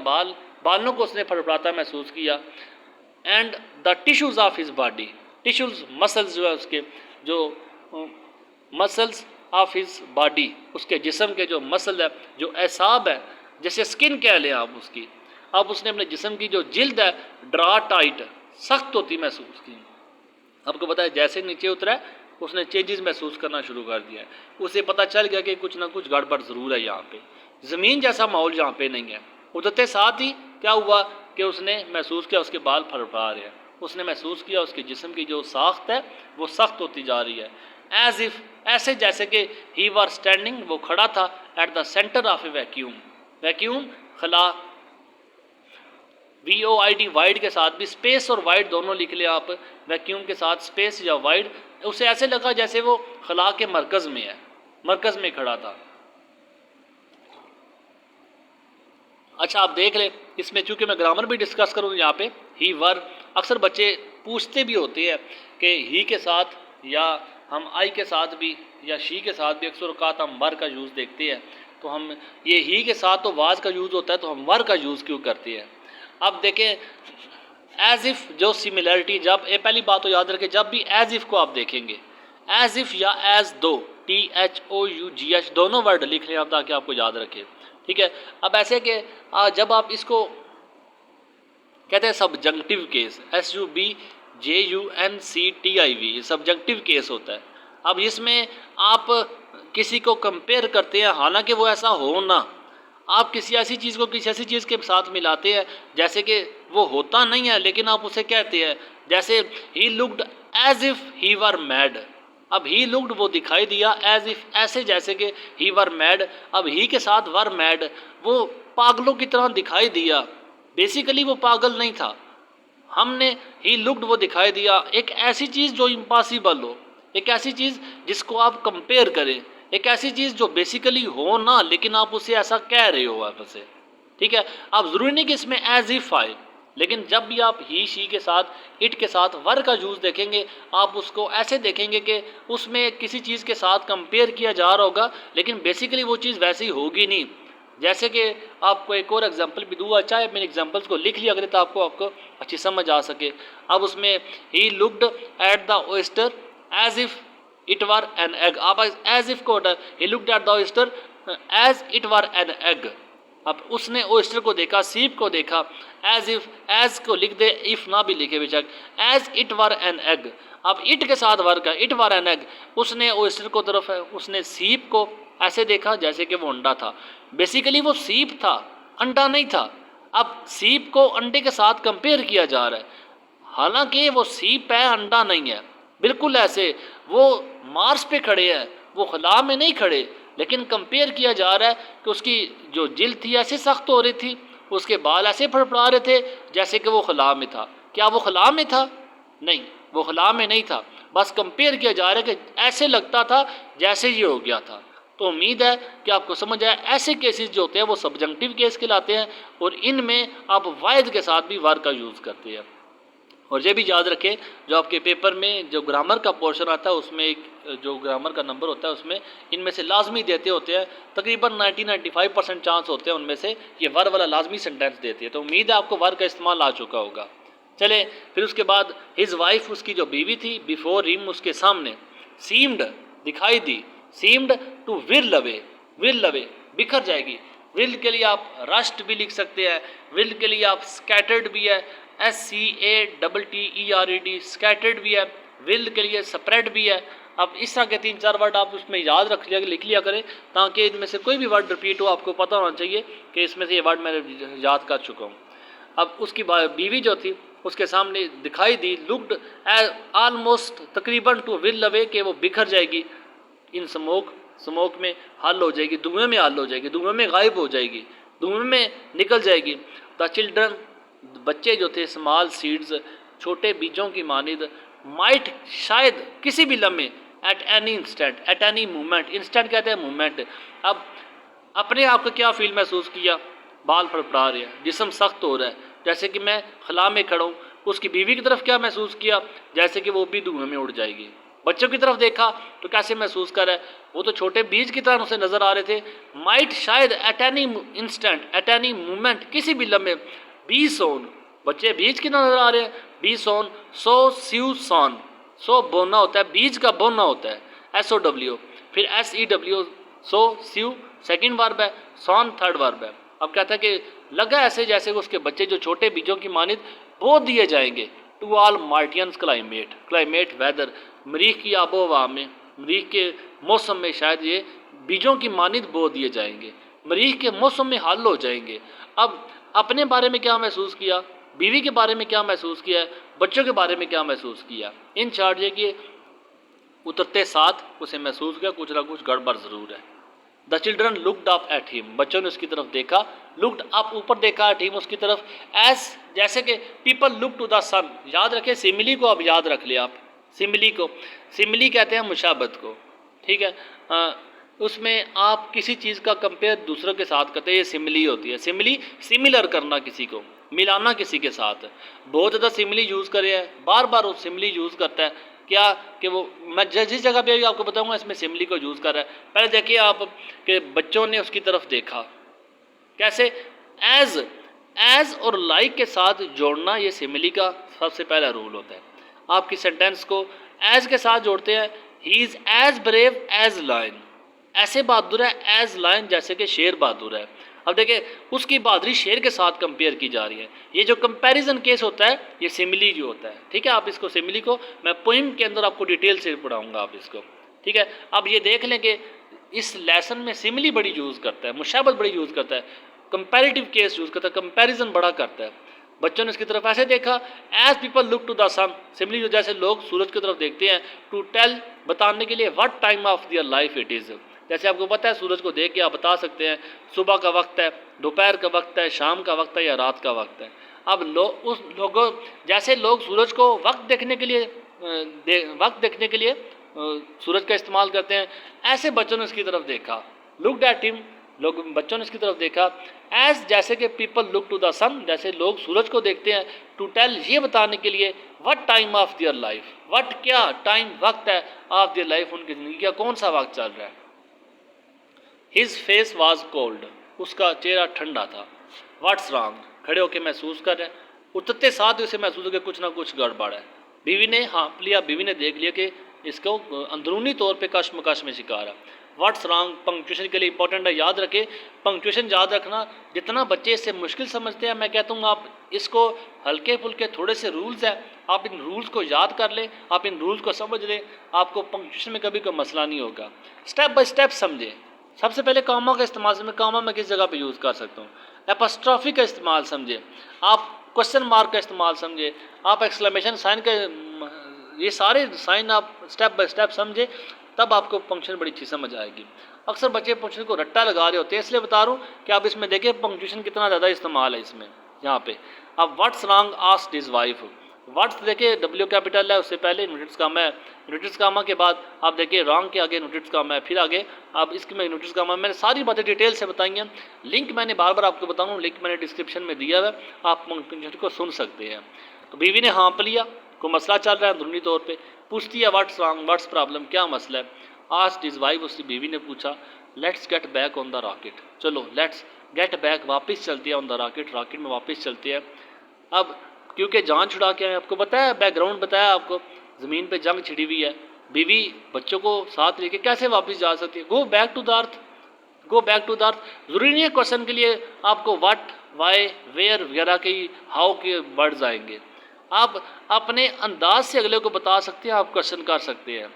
बालों को उसने फड़फड़ाता महसूस किया। And the tissues of his body, tissues muscles जो है उसके, जो मसल्स ऑफ हिज बॉडी, उसके जिस्म के जो मसल है, जो एसाब है, जैसे स्किन कह लें आप उसकी, अब उसने अपने जिस्म की जो जिल्द है ड्रा टाइट, सख्त होती महसूस की। आपको पता है जैसे नीचे उतरा है उसने चेंजेस महसूस करना शुरू कर दिया है, उसे पता चल गया कि कुछ ना कुछ गड़बड़ ज़रूर है यहाँ पे, ज़मीन जैसा माहौल यहाँ पे नहीं है। उतरते साथ ही क्या हुआ कि उसने महसूस किया उसके बाल फड़फड़ा रहे हैं, उसने महसूस किया उसके जिस्म की जो साख्त है वो सख्त होती जा रही है। एज इफ़, ऐसे जैसे कि ही वर स्टैंडिंग, वो खड़ा था at the centre of A vacuum, vacuum खला, VOID, वाइड के साथ भी स्पेस और वाइड दोनों लिख ले आप, वैक्यूम के साथ स्पेस या वाइड, उसे ऐसे लगा जैसे वो खला के मरकज़ में है, मरकज़ में खड़ा था। अच्छा आप देख ले, इसमें चूंकि मैं ग्रामर भी डिस्कस करूँ यहाँ पे, ही वर, अक्सर बच्चे पूछते भी होते हैं कि ही के साथ या हम आई के साथ भी या शी के साथ भी अक्सर औक़ात हम वर का यूज़ देखते हैं, तो हम ये ही के साथ तो वाज का यूज़ होता है, तो हम वर का यूज़ क्यों करते हैं। अब देखें एज इफ़ जो सिमिलरिटी, जब ये पहली बात तो याद रखें, जब भी एज इफ़ को आप देखेंगे, एज इफ़ या एज दो, THOUGH दोनों वर्ड लिख लें आप ताकि आपको याद रखें, ठीक है। अब ऐसे कि जब आप इसको कहते हैं subjunctive case, SUBJUNCTIV, subjunctive case होता है। अब इसमें आप किसी को कंपेयर करते हैं, हालांकि वो ऐसा हो ना, आप किसी ऐसी चीज़ को किसी ऐसी चीज़ के साथ मिलाते हैं जैसे कि वो होता नहीं है, लेकिन आप उसे कहते हैं, जैसे ही looked as if he were mad, अब ही लुक्ड वो दिखाई दिया, एज इफ़ ऐसे जैसे कि ही वर मैड, अब ही के साथ वर मैड, वो पागलों की तरह दिखाई दिया, बेसिकली वो पागल नहीं था, हमने ही लुक्ड वो दिखाई दिया, एक ऐसी चीज़ जो इम्पॉसिबल हो, एक ऐसी चीज़ जिसको आप कंपेयर करें, एक ऐसी चीज़ जो बेसिकली हो ना, लेकिन आप उसे ऐसा कह रहे हो आप उसे, ठीक है। आप ज़रूरी नहीं कि इसमें एज इफ़ आए, लेकिन जब भी आप ही शी के साथ, इट के साथ वर का यूज़ देखेंगे, आप उसको ऐसे देखेंगे कि उसमें किसी चीज़ के साथ कंपेयर किया जा रहा होगा, लेकिन बेसिकली वो चीज़ वैसी होगी नहीं। जैसे कि आपको एक और एग्जांपल भी दूँगा, चाहे मैंने एग्जांपल्स को लिख लिया अगर तो आपको अच्छी समझ आ सके। अब उसमें he looked at the oyster as if it were an egg, आप एज इफ़ को, he looked at the oyster as it were an egg, अब उसने ओयस्टर को देखा, सीप को देखा, एज इफ, एज को लिख दे, इफ ना भी लिखे बेशक, as it were an egg, अब इट के साथ वर का, इट वर एन एग, उसने ओयस्टर को तरफ, उसने सीप को ऐसे देखा जैसे कि वो अंडा था, बेसिकली वो सीप था, अंडा नहीं था। अब सीप को अंडे के साथ कंपेयर किया जा रहा है, हालांकि वो सीप है, अंडा नहीं है, बिल्कुल ऐसे वो मार्स पे खड़े हैं, वो खला में नहीं खड़े, लेकिन कंपेयर किया जा रहा है कि उसकी जो जिल्द थी ऐसे सख्त हो रही थी, उसके बाल ऐसे फड़फड़ा रहे थे जैसे कि वो खला में था। क्या वो खला में था? नहीं, वो खला में नहीं था, बस कंपेयर किया जा रहा है कि ऐसे लगता था जैसे ये हो गया था। तो उम्मीद है कि आपको समझ आए। ऐसे केसेस जो होते हैं वो सब्जेक्टिव केस कहलाते हैं और इनमें आप वायद के साथ भी वर का यूज़ करते हैं। और ये भी याद रखें, जो आपके पेपर में जो ग्रामर का पोर्शन आता है उसमें एक जो ग्रामर का नंबर होता है उसमें इनमें से लाजमी देते होते हैं, तकरीबन 90-95% चांस होते हैं उनमें से ये वर वाला लाजमी सेंटेंस देती है। तो उम्मीद है आपको वर का इस्तेमाल आ चुका होगा। चले फिर उसके बाद हिज वाइफ, उसकी जो बीवी थी, बिफोर हिम, उसके सामने, सीम्ड दिखाई दी, seemed to will away, will away बिखर जाएगी। विल के लिए आप रस्ट भी लिख सकते हैं, विल के लिए आप स्कैटर्ड भी है, SCATTERED स्कैटर्ड भी है, विल के लिए स्प्रेड भी है। अब इस तरह के 3-4 वर्ड आप उसमें याद रख लिया, लिख लिया करें, ताकि इनमें से कोई भी वर्ड रिपीट हो आपको पता होना चाहिए कि इसमें से ये वर्ड मैं याद कर चुका हूँ। अब उसकी बीवी जो थी उसके सामने दिखाई दी, लुक्ड ऑलमोस्ट तकरीबन टू विल अवे, कि वो बिखर जाएगी इन स्मोक, स्मोक में हल हो जाएगी, धुएं में हल हो जाएगी, धुएं में गायब हो जाएगी, धुएं में निकल जाएगी। द चिल्ड्रन, बच्चे जो थे, स्मॉल सीड्स, छोटे बीजों की मानिद, माइट शायद किसी भी लम्हे, at any instant, at any moment, instant कहते हैं मोमेंट। अब अपने आप को क्या फील महसूस किया? बाल फड़फड़ा रहे हैं, जिस्म सख्त हो रहा है जैसे कि मैं खला में खड़ा हूँ। उसकी बीवी की तरफ क्या महसूस किया? जैसे कि वो भी धुएं में उड़ जाएगी। बच्चों की तरफ देखा तो कैसे महसूस कर रहा है? वो तो छोटे बीज की तरह उसे नजर आ रहे थे। माइट शायद, at any instant, at any moment, किसी भी लम्हे, बी सोन, बच्चे बीज की नजर आ रहे हैं, बी सोन, सो स्यू सॉन, सो बोना होता है, बीज का बोना होता है, SOW, फिर SEW, सो स्यू सेकंड वर्ब है, सॉन थर्ड वर्ब है। अब कहता है कि लगा ऐसे जैसे उसके बच्चे जो छोटे बीजों की मानिद बो दिए जाएंगे, to all Martians climate, climate weather, मरीख की आबो हवा में, मरीख के मौसम में शायद ये बीजों की मानिद बो दिए जाएंगे, मरीख के मौसम में हल हो जाएंगे। अब अपने बारे में क्या महसूस किया, बीवी के बारे में क्या महसूस किया, बच्चों के बारे में क्या महसूस किया? इन चार्ट ये कि उतरते साथ उसे महसूस किया कुछ ना कुछ गड़बड़ ज़रूर है। The children looked up at him, बच्चों ने उसकी तरफ देखा, लुकड अप ऊपर देखा, एट हिम उसकी तरफ, एज जैसे कि पीपल लुक टू द सन। याद रखें, सिमिली को अब याद रख लिया आप, सिमिली को, सिमिली कहते हैं मुशाबत को, ठीक है। उसमें आप किसी चीज़ का कंपेयर दूसरों के साथ करते हैं, ये सिमिली होती है। सिमिली सिमिलर करना, किसी को मिलाना किसी के साथ। बहुत ज़्यादा सिमिली यूज़ करे हैं, बार बार वो सिमिली यूज़ करता है, क्या कि वो मैं जिस जगह पे आपको बताऊंगा इसमें सिमिली को यूज़ कर रहा है। पहले देखिए आप कि बच्चों ने उसकी तरफ देखा, कैसे? एज, एज और लाइक के साथ जोड़ना ये सिमिली का सबसे पहला रूल होता है। आपकी सेंटेंस को एज के साथ जोड़ते हैं, he is as brave as lion, ऐसे बहादुर है एज लायन, जैसे कि शेर बहादुर है। अब देखिए उसकी बहादुरी शेर के साथ कंपेयर की जा रही है। ये जो कंपैरिजन केस होता है ये सिमिली जो होता है, ठीक है। आप इसको सिमिली को मैं पोइम के अंदर आपको डिटेल से पढ़ाऊंगा आप इसको, ठीक है। अब ये देख लें कि इस लेसन में सिमिली बड़ी यूज़ करता है, मुशाबत बड़ी यूज़ करता है, कंपैरेटिव केस यूज़ करता है, कंपैरिजन बड़ा करता है। बच्चों ने इसकी तरफ ऐसे देखा, as people look to the sun, simile जो जैसे लोग सूरज की तरफ देखते हैं, टू टेल बताने के लिए, what time of their life it is, जैसे आपको पता है सूरज को देख के आप बता सकते हैं सुबह का वक्त है, दोपहर का वक्त है, शाम का वक्त है या रात का वक्त है। अब उस लोगों जैसे लोग सूरज को वक्त देखने के लिए वक्त देखने के लिए सूरज का इस्तेमाल करते हैं, ऐसे बच्चों ने इसकी तरफ देखा, लुक्ड एट हिम, लोग बच्चों ने इसकी तरफ देखा, एज जैसे कि पीपल लुक टू द सन, जैसे लोग सूरज को देखते हैं, टू टेल ये बताने के लिए, what time of their life, what क्या टाइम वक्त है, ऑफ दियर लाइफ उनकी ज़िंदगी का कौन सा वक्त चल रहा है। हिज फेस वॉज कोल्ड, उसका चेहरा ठंडा था। व्हाट्स रॉन्ग, खड़े होकर महसूस कर रहे हैं, उतरते साथ उसे महसूस हो कि कुछ ना कुछ गड़बड़ है। बीवी ने हाँप लिया, बीवी ने देख लिया कि इसको अंदरूनी तौर पे कश्मकश में शिकार है। व्हाट्स रॉन्ग पंक्चुएशन के लिए इंपॉर्टेंट है, याद रखें पंक्चुएशन याद रखना। जितना बच्चे इससे मुश्किल समझते हैं, मैं कहता हूँ आप इसको हल्के फुल्के थोड़े से रूल्स हैं, आप इन रूल्स को याद कर लें, आप इन रूल्स को समझ लें, आपको पंक्चुएशन में कभी कोई मसला नहीं होगा। स्टेप बाय स्टेप समझें। सबसे पहले कामा का इस्तेमाल समझें, कामा मैं किस जगह पे यूज़ कर सकता हूँ। एपस्ट्रॉफी का इस्तेमाल समझें, आप क्वेश्चन मार्क का इस्तेमाल समझें, आप एक्सक्लेमेशन साइन का ये सारे साइन आप स्टेप बाय स्टेप समझे, तब आपको पंक्चुएशन बड़ी अच्छी समझ आएगी। अक्सर बच्चे पंक्चुएशन को रट्टा लगा रहे होते हैं, इसलिए बता रहा हूँ कि आप इसमें देखें पंक्चुएशन कितना ज़्यादा इस्तेमाल है इसमें। यहाँ पे अब what's wrong asked his wife, what's देखिए डब्ल्यू कैपिटल है, उससे पहले इन्वर्टेड कामा है, इन्वर्टेड कामा के बाद आप देखिए रॉन्ग के आगे इन्वर्टेड कामा है, फिर आगे आप इसके में इन्वर्टेड कामा। मैंने सारी बातें डिटेल से बताई हैं, लिंक मैंने बार बार आपको बताऊँ, लिंक मैंने डिस्क्रिप्शन में दिया है, आप पंक्चुएशन को सुन सकते हैं। तो बीवी ने हाँप लिया, कोई मसला चल रहा है अंदरूनी तौर पर, पूछती है व्हाट्स रॉन्ग, व्हाट्स प्रॉब्लम, क्या मसला है। आस्क्ड हिज वाइफ, उसकी बीवी ने पूछा let's get back on the rocket, चलो लेट्स गेट बैक, वापस चलती है ऑन द रॉकेट, रॉकेट में वापस चलती है। अब क्योंकि जान छुड़ा के आए, आपको बताया बैकग्राउंड बताया आपको, ज़मीन पे जंग छिड़ी हुई है, बीवी बच्चों को साथ लेके कैसे वापस जा सकती है। Go back to the earth, go back to the earth. ज़रूरी नहीं है क्वेश्चन के लिए आपको व्हाट, वाई, वेयर वगैरह के हाउ के वर्ड्स आएंगे, आप अपने अंदाज से अगले को बता सकते हैं, आप क्वेश्चन कर सकते हैं।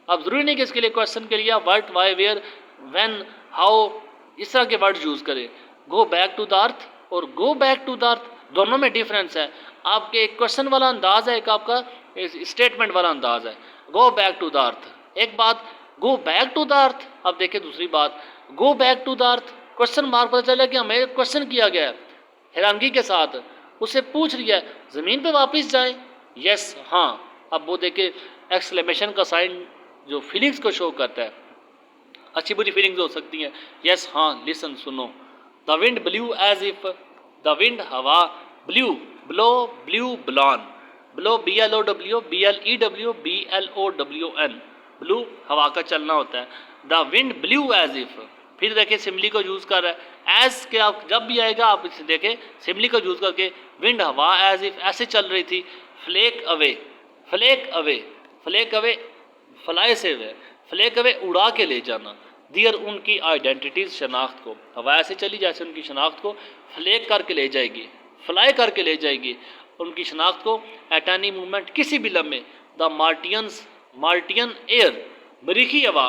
अब ज़रूरी नहीं कि इसके लिए क्वेश्चन के लिए आप what, why, where, when, how इस तरह के वर्ड्स यूज़ करें। Go back to the earth और go back to the earth दोनों में डिफरेंस है। आपके एक क्वेश्चन वाला अंदाज है, एक आपका स्टेटमेंट वाला अंदाज है। Go back to the earth एक बात, go back to the earth अब देखिए दूसरी बात, go back to the earth question mark पता चला कि हमें क्वेश्चन किया गया है हैरानगी के साथ, उससे पूछ लिया है ज़मीन पे वापस जाएं, यस हाँ। अब वो देखे एक्सक्लेमेशन का साइन जो फीलिंग्स को शो करता है, अच्छी बुरी फीलिंग्स हो सकती हैं, यस हाँ लिसन सुनो। The wind blew as if, the wind हवा, blew blow, blew blown, blow BLOW BLEW BLOWN, blew हवा का चलना होता है। The wind blew as if, फिर देखें सिमली को यूज़ कर रहा है, एज के आप जब भी आएगा आप इसे देखें सिमली को यूज़ करके, विंड हवा एज इफ ऐसे चल रही थी, flake away, flake away, flake away fly से वे, फ्लेक अवे उड़ा के ले जाना, दियर उनकी आइडेंटिटीज शनाख्त को, हवा ऐसे चली जैसे उनकी शनाख्त को फ्लेक करके ले जाएगी, फ्लाई करके ले जाएगी उनकी शनाख्त को। एट एनी मूवमेंट किसी भी लम्हे, द मार्टियंस, मार्टियन एयर मरीखी हवा,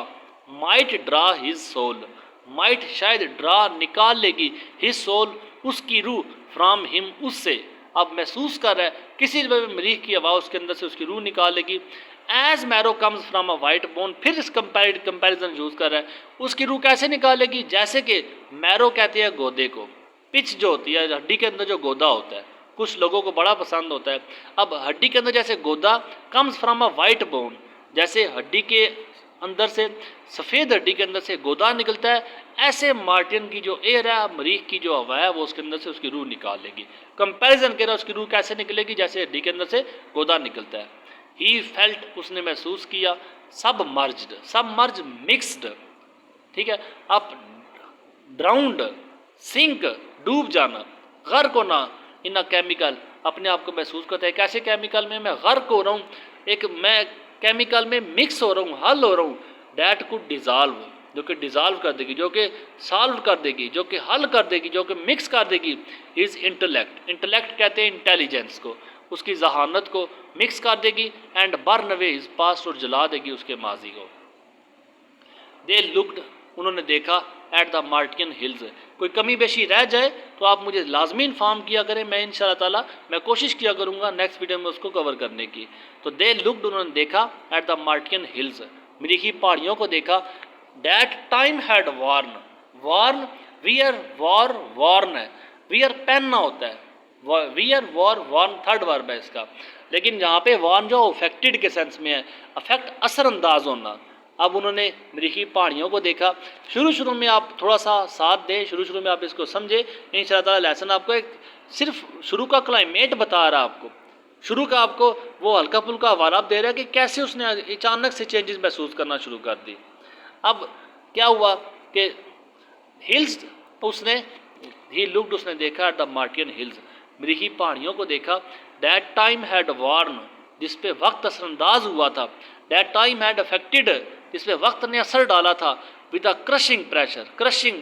might draw his soul, might शायद ड्रा निकाल लेगी, हिज सोल उसकी रूह, फ्राम हिम उससे। अब महसूस कर रहा है किसी मरीख की हवा उसके अंदर से उसकी रूह निकाल लेगी। As marrow comes from a white bone, फिर इस कंपैरिजन यूज़ कर रहा है, उसकी रूह कैसे निकालेगी, जैसे कि मैरो कहते हैं गोदे को, पिच जो होती है हड्डी के अंदर जो गोदा होता है, कुछ लोगों को बड़ा पसंद होता है। अब हड्डी के अंदर जैसे गोदा, comes from a white bone, जैसे हड्डी के अंदर से सफ़ेद हड्डी के अंदर से गोदा निकलता है, ऐसे मार्टियन की जो एयर है, मरीख की जो हवा है, वो उसके अंदर से उसकी रूह निकाल लेगी। कंपैरिजन कह रहा है उसकी रूह कैसे निकलेगी, जैसे हड्डी के अंदर से गोदा निकलता है। ही फेल्ट उसने महसूस किया, सब मर्ज्ड, सब मर्ज मिक्सड, ठीक है। अब ड्राउंड, सिंक डूब जाना, गर्क होना, इन अ केमिकल अपने आप को महसूस करता है कैसे केमिकल में मैं गर्क हो रहा हूँ, एक मैं केमिकल में मिक्स हो रहा हूँ, हल हो रहा हूँ। डैट कुड डिज़ाल्व, जो कि डिज़ाल्व कर देगी, जो कि सॉल्व कर देगी, जो कि हल कर देगी, जो कि मिक्स कर देगी। इज़ इंटेलेक्ट, इंटेलेक्ट कहते हैं इंटेलिजेंस को, उसकी जहानत को मिक्स कर देगी। And burn away is past, और जला देगी उसके माजी को। दे लुक्ड, उन्होंने देखा, एट द मार्टियन हिल्स। कोई कमी बेशी रह जाए तो आप मुझे लाजमी इन्फॉर्म किया करें, मैं इंशाअल्लाह ताला मैं कोशिश किया करूँगा नेक्स्ट वीडियो में उसको कवर करने की। तो दे लुक्ड, उन्होंने देखा, एट द मार्टियन हिल्स, मरीखी पहाड़ियों को देखा। That time had worn, worn wear wore, worn है, वियर पहनना होता है, wear wore worn third verb है इसका, लेकिन यहाँ पे वार्न जो अफेक्टेड के सेंस में है, अफेक्ट असरअंदाज होना। अब उन्होंने मरीखी पहाड़ियों को देखा। शुरू में आप थोड़ा सा साथ दें, शुरू में आप इसको समझे, इंशाअल्लाह ताला लेसन आपको एक सिर्फ शुरू का क्लाइमेट बता रहा है, आपको शुरू का आपको वो हल्का फुल्का हवाला दे रहा है कि कैसे उसने अचानक से चेंजेस महसूस करना शुरू कर दी। अब क्या हुआ कि हिल्स उसने, ही लुक्ड, उसने देखा, एट द मार्टियन हिल्स, मरीखी पहाड़ियों को देखा। दैट टाइम हैड वार्न, जिस पे वक्त असरअंदाज हुआ था। दैट टाइम हैड अफेक्टेड, जिस पे वक्त ने असर डाला था। With a crushing pressure, crushing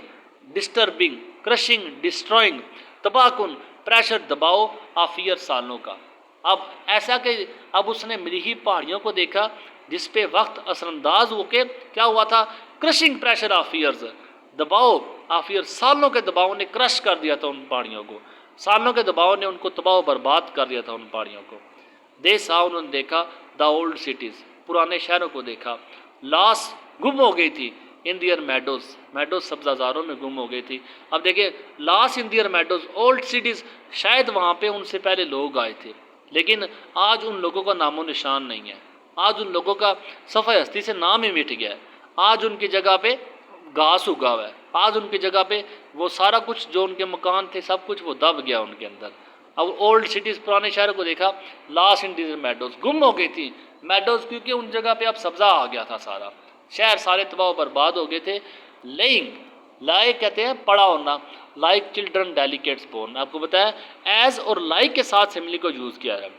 disturbing, crushing destroying, तबाहकुन प्रेशर दबाव, आफियर सालों का। अब ऐसा कि अब उसने मरीखी पहाड़ियों को देखा जिस पे वक्त असरअंदाज होकर क्या हुआ था, क्रशिंग प्रेशर ऑफ ईयर्स, दबाव ऑफ ईयर, सालों के दबाव ने क्रश कर दिया था उन पहाड़ियों को, सालों के दबाव ने उनको तबाह बर्बाद कर दिया था उन पहाड़ियों को। दे सा, उन्होंने देखा, द द ओल्ड सिटीज़, पुराने शहरों को देखा। लॉस, गुम हो गई थी, इन दियर मेडोज, मेडोज सब्जाजारों में गुम हो गई थी। अब देखिए, lost in their meadows, old cities, शायद वहाँ पे उनसे पहले लोग आए थे, लेकिन आज उन लोगों का नामो निशान नहीं है। आज उन लोगों का सफ़े हस्ती से नाम ही मिट गया है। आज उनकी जगह पे घास उगा हुआ है। आज उनकी जगह पे वो सारा कुछ जो उनके मकान थे सब कुछ वो दब गया उनके अंदर। अब ओल्ड सिटीज़, पुराने शहरों को देखा, लॉस इन दियर मेडोज, गुम हो गई थी मेडोज, क्योंकि उन जगह पे अब सब्जा आ गया था सारा, शहर सारे तबाह बर्बाद हो गए थे। लेइंग, लाइक कहते हैं पड़ा होना, लाइक चिल्ड्रन डेलिकेट्स बोर्न, आपको बताया एज और लाइक के साथ सिमिली को यूज़ किया है।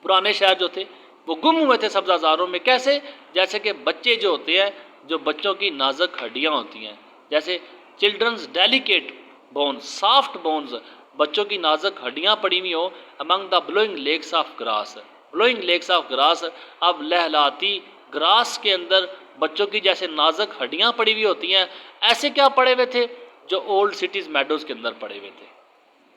पुराने शहर जो थे वो गुम हुए थे सब्जाजारों में। कैसे? जैसे कि बच्चे जो होते हैं, जो बच्चों की नाजुक हड्डियाँ होती हैं, जैसे children's delicate bones, soft bones, बच्चों की नाजुक हड्डियाँ पड़ी हुई हो among the blowing lakes of grass, blowing lakes of grass, अब लहलाती ग्रास के अंदर बच्चों की जैसे नाजुक हड्डियाँ पड़ी हुई होती हैं, ऐसे क्या पड़े हुए थे? जो ओल्ड सिटीज़ मेडोज़ के अंदर पड़े हुए थे।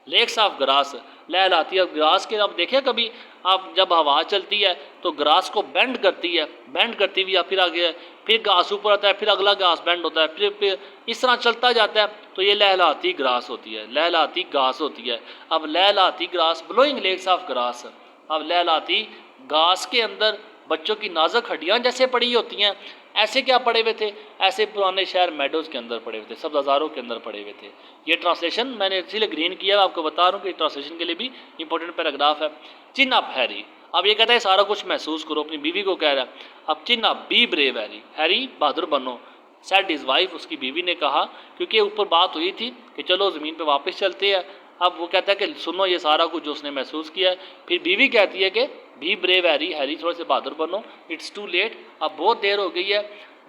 लेक्स ऑफ ग्रास, लहलाती है ग्रास के। अब देखें कभी आप, जब हवा चलती है तो ग्रास को बेंड करती है, बेंड करती हुई फिर आगे, फिर घास ऊपर आता है, फिर अगला घास बेंड होता है, फिर इस तरह चलता जाता है, तो ये लहलाती ग्रास होती है, लहलाती घास होती है। अब लहलाती grass, blowing lakes of grass, अब लहलाती घास के अंदर बच्चों की नाजुक हड्डियाँ जैसे पड़ी होती हैं, ऐसे क्या पड़े हुए थे? ऐसे पुराने शहर मेडोज़ के अंदर पड़े हुए थे, सब्ज़ारों के अंदर पड़े हुए थे। ये ट्रांसलेशन मैंने इसीलिए ग्रीन किया, आपको बता रहा हूँ कि ट्रांसलेशन के लिए भी इंपॉर्टेंट पैराग्राफ है। चिन अप हैरी, अब ये कहता है सारा कुछ महसूस करो, अपनी बीवी को कह रहा है। अब chin up, be brave Harry, Harry बहादुर बनो, सेड हिज वाइफ, उसकी बीवी ने कहा, क्योंकि ऊपर बात हुई थी कि चलो ज़मीन पर वापस चलते हैं। अब वो कहता है कि सुनो ये सारा कुछ जो उसने महसूस किया है। फिर बीवी कहती है कि बी ब्रेव हैरी, हैरी थोड़े से बहादुर बनो, इट्स टू लेट, अब बहुत देर हो गई है।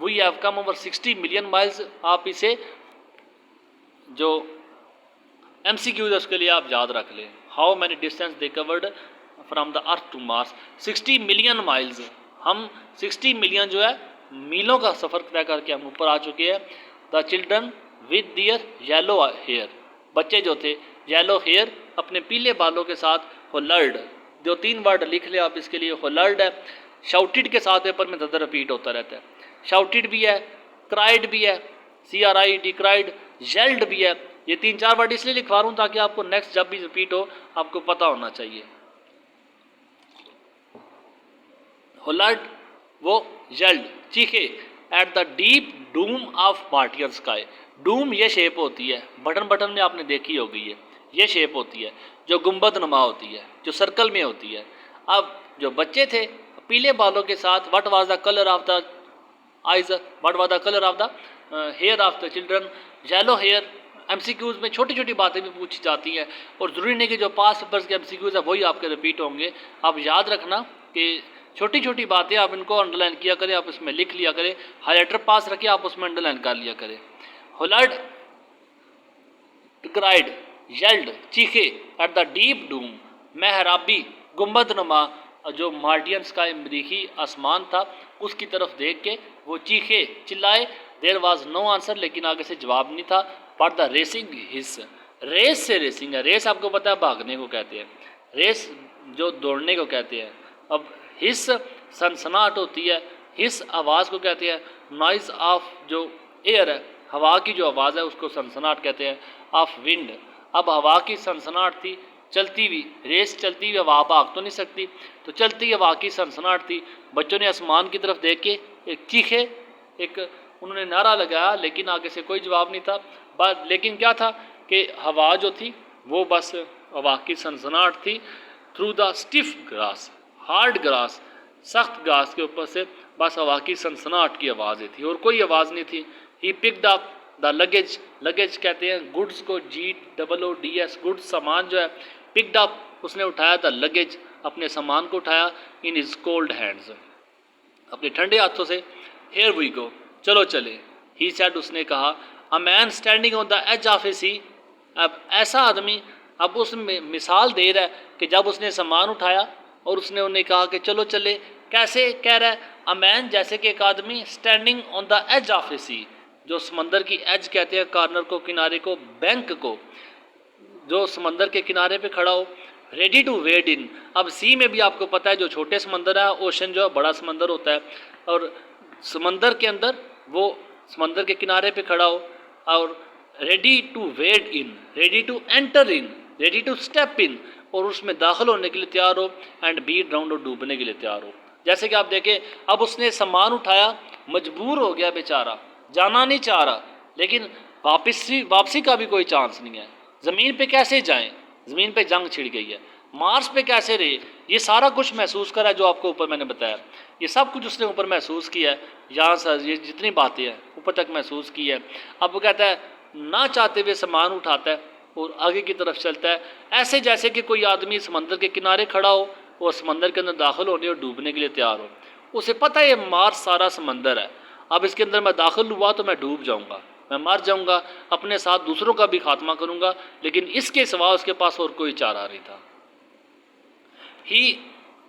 We have come over 60 million miles, आप इसे जो MCQ है उसके लिए आप याद रख लें। How many distance they covered from the earth to Mars, 60 million miles, हम 60 मिलियन जो है मीलों का सफ़र तय करके हम ऊपर आ चुके हैं। The children with their yellow hair, बच्चे जो थे येलो हेयर, अपने पीले बालों के साथ, होलर्ड, जो 3 वर्ड लिख ले आप इसके लिए, होलर्ड है, शाउटेड के साथ पेपर में ज़्यादा रिपीट होता रहता है, शाउटेड भी है, क्राइड भी है, CRID क्राइड, येल्ड भी है। ये 3-4 वर्ड इसलिए लिखवा रहा हूँ ताकि आपको नेक्स्ट जब भी रिपीट हो आपको पता होना चाहिए। होलर्ड, वो येल्ड, चीखे, at the deep doom of martyr sky, Doom ये शेप होती है, बटन बटन में आपने देखी होगी, ये शेप होती है जो गुंबद नुमा होती है, जो सर्कल में होती है। अब जो बच्चे थे पीले बालों के साथ, what was the colour of the eyes, what was the colour of the hair of the children, yellow hair. MCQs में छोटी छोटी बातें भी पूछी जाती हैं, और ज़रूरी नहीं कि जो पास पेपर्स के MCQs है वही आपके रिपीट होंगे। आप याद रखना कि छोटी छोटी बातें आप इनको अंडरलाइन किया करें, आप इसमें लिख लिया करें, हाईलाइटर पास रखिए, आप उसमें अंडरलाइन कर लिया करें। होलर्ड, क्राइड, येल्ड, चीखे, एट द डीप डूम, मेहराबी, गुंबद नुमा, जो मार्टियन स्काई, मरीखी आसमान था, उसकी तरफ देख के वो चीखे, चिल्लाए। देर वाज नो आंसर, लेकिन आगे से जवाब नहीं था। But the racing hiss, race से रेसिंग है, रेस आपको पता है भागने को कहते हैं, रेस जो दौड़ने को कहते हैं। अब हिस सनसनाहट होती है, हिस आवाज़ को कहते हैं, नॉइज़ ऑफ जो एयर है, हवा की जो आवाज़ है उसको सनसनाहट कहते हैं, ऑफ विंड। अब हवा की सनसनाहट थी, चलती हुई रेस, चलती हुई हवा भाग तो नहीं सकती, तो चलती हवा की सनसनाहट थी। बच्चों ने आसमान की तरफ देख के एक चीखे, एक उन्होंने नारा लगाया, लेकिन आगे से कोई जवाब नहीं था। बस लेकिन क्या था कि हवा जो थी वो बस हवा की सनसनाहट थी। Through the stiff grass, hard grass, सख्त घास के ऊपर से बस हवा की सनसनाहट की आवाज़ें थी और कोई आवाज़ नहीं थी। He picked up the luggage, luggage कहते हैं गुड्स को, GOODS, गुड्स सामान जो है, पिक्ड अप उसने उठाया था, लगेज अपने सामान को उठाया, इन हिज कोल्ड हैंड्स, अपने ठंडे हाथों से। हेयर वी गो, चलो चले। ही सेड, उसने कहा, a man standing on the edge of a sea, अब ऐसा आदमी, अब उस मिसाल दे रहा है कि जब उसने सामान उठाया और उसने उन्हें कहा कि चलो चले। कैसे कह रहा है? अ मैन, जैसे कि एक आदमी, standing on the edge of a sea, जो समंदर की एज कहते हैं कॉर्नर को, किनारे को, बैंक को, जो समंदर के किनारे पे खड़ा हो, रेडी टू वेड इन। अब सी में भी आपको पता है जो छोटे समंदर है, ओशन जो बड़ा समंदर होता है, और समंदर के अंदर वो समंदर के किनारे पे खड़ा हो, और ready to wade in, ready to enter in, ready to step in, और उसमें दाखिल होने के लिए तैयार हो, एंड बी ड्राउंड, और डूबने के लिए तैयार हो। जैसे कि आप देखें, अब उसने सामान उठाया, मजबूर हो गया बेचारा, जाना नहीं चाह रहा, लेकिन वापसी का भी कोई चांस नहीं है। ज़मीन पे कैसे जाएं, ज़मीन पे जंग छिड़ गई है, मार्स पे कैसे रहे, ये सारा कुछ महसूस करा जो आपको ऊपर मैंने बताया, ये सब कुछ उसने ऊपर महसूस किया है। यहाँ से ये जितनी बातें हैं ऊपर तक महसूस की है। अब वो कहता है, ना चाहते हुए सामान उठाता है और आगे की तरफ चलता है, ऐसे जैसे कि कोई आदमी समंदर के किनारे खड़ा हो और समंदर के अंदर दाखिल होने और डूबने के लिए तैयार हो। उसे पता है ये मार्स सारा समंदर है, अब इसके अंदर मैं दाखिल हुआ तो मैं डूब जाऊँगा, मैं मर जाऊँगा, अपने साथ दूसरों का भी खात्मा करूँगा, लेकिन इसके सिवा उसके पास और कोई चारा नहीं था।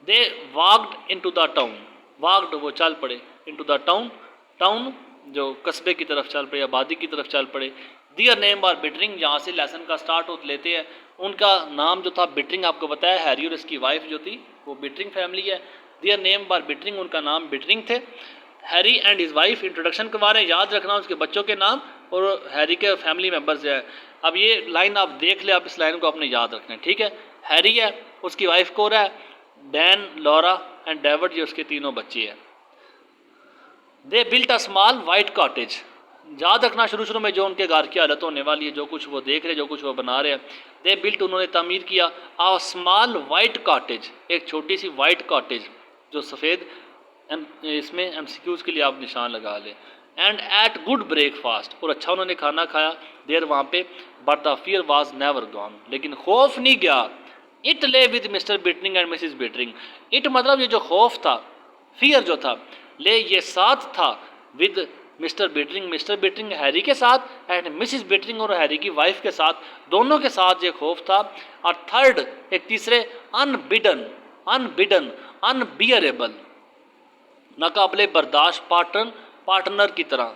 They walked into the town, walked वो चल पड़े, इनटू द टाउन, टाउन जो कस्बे की तरफ चल पड़े, आबादी की तरफ चल पड़े। दियर नेम आर बिटरिंग, यहाँ से लेसन का स्टार्ट हो लेते हैं। उनका नाम जो था बिटरिंग, आपको बताया हैरी और इसकी वाइफ जो थी वो बिटरिंग फैमिली है। दियर नेम आर बिटरिंग, उनका नाम बिटरिंग थे। Harry and his wife, introduction करवा रहे हैं, याद रखना उसके बच्चों के नाम और हैरी के फैमिली मेम्बर्स जो है। अब ये लाइन आप देख ले, आप इस लाइन को आपने याद रखना है, ठीक है। हैरी है, उसकी वाइफ कोरा है, डैन, लॉरा एंड डेविड, ये उसके तीनों बच्चे हैं। They built a small white cottage, याद रखना शुरू में जो उनके घर की हालत होने वाली है, जो कुछ वो देख रहे हैं, जो कुछ वो बना रहे हैं। दे बिल्ट, उन्होंने तामीर किया, आ स्मॉल वाइट कॉटेज, एक छोटी सी वाइट कॉटेज जो सफ़ेद, इसमें एमसीक्यूज़ के लिए आप निशान लगा लें। एंड एट गुड ब्रेकफास्ट, और अच्छा उन्होंने खाना खाया देर वहाँ पे। But the fear was never gone, लेकिन खौफ नहीं गया। It lay with Mr Bittering and Mrs Bittering, it मतलब ये जो खौफ था, फियर जो था, ले ये साथ था विद मिस्टर बिटरिंग हैरी के साथ, एंड मिसिस बिटरिंग और हैरी की वाइफ के साथ, दोनों के साथ ये खौफ था। और थर्ड, एक तीसरे, अनबिडन, अनबियरेबल, नाकाबिले बर्दाश्त, पार्टनर की तरह,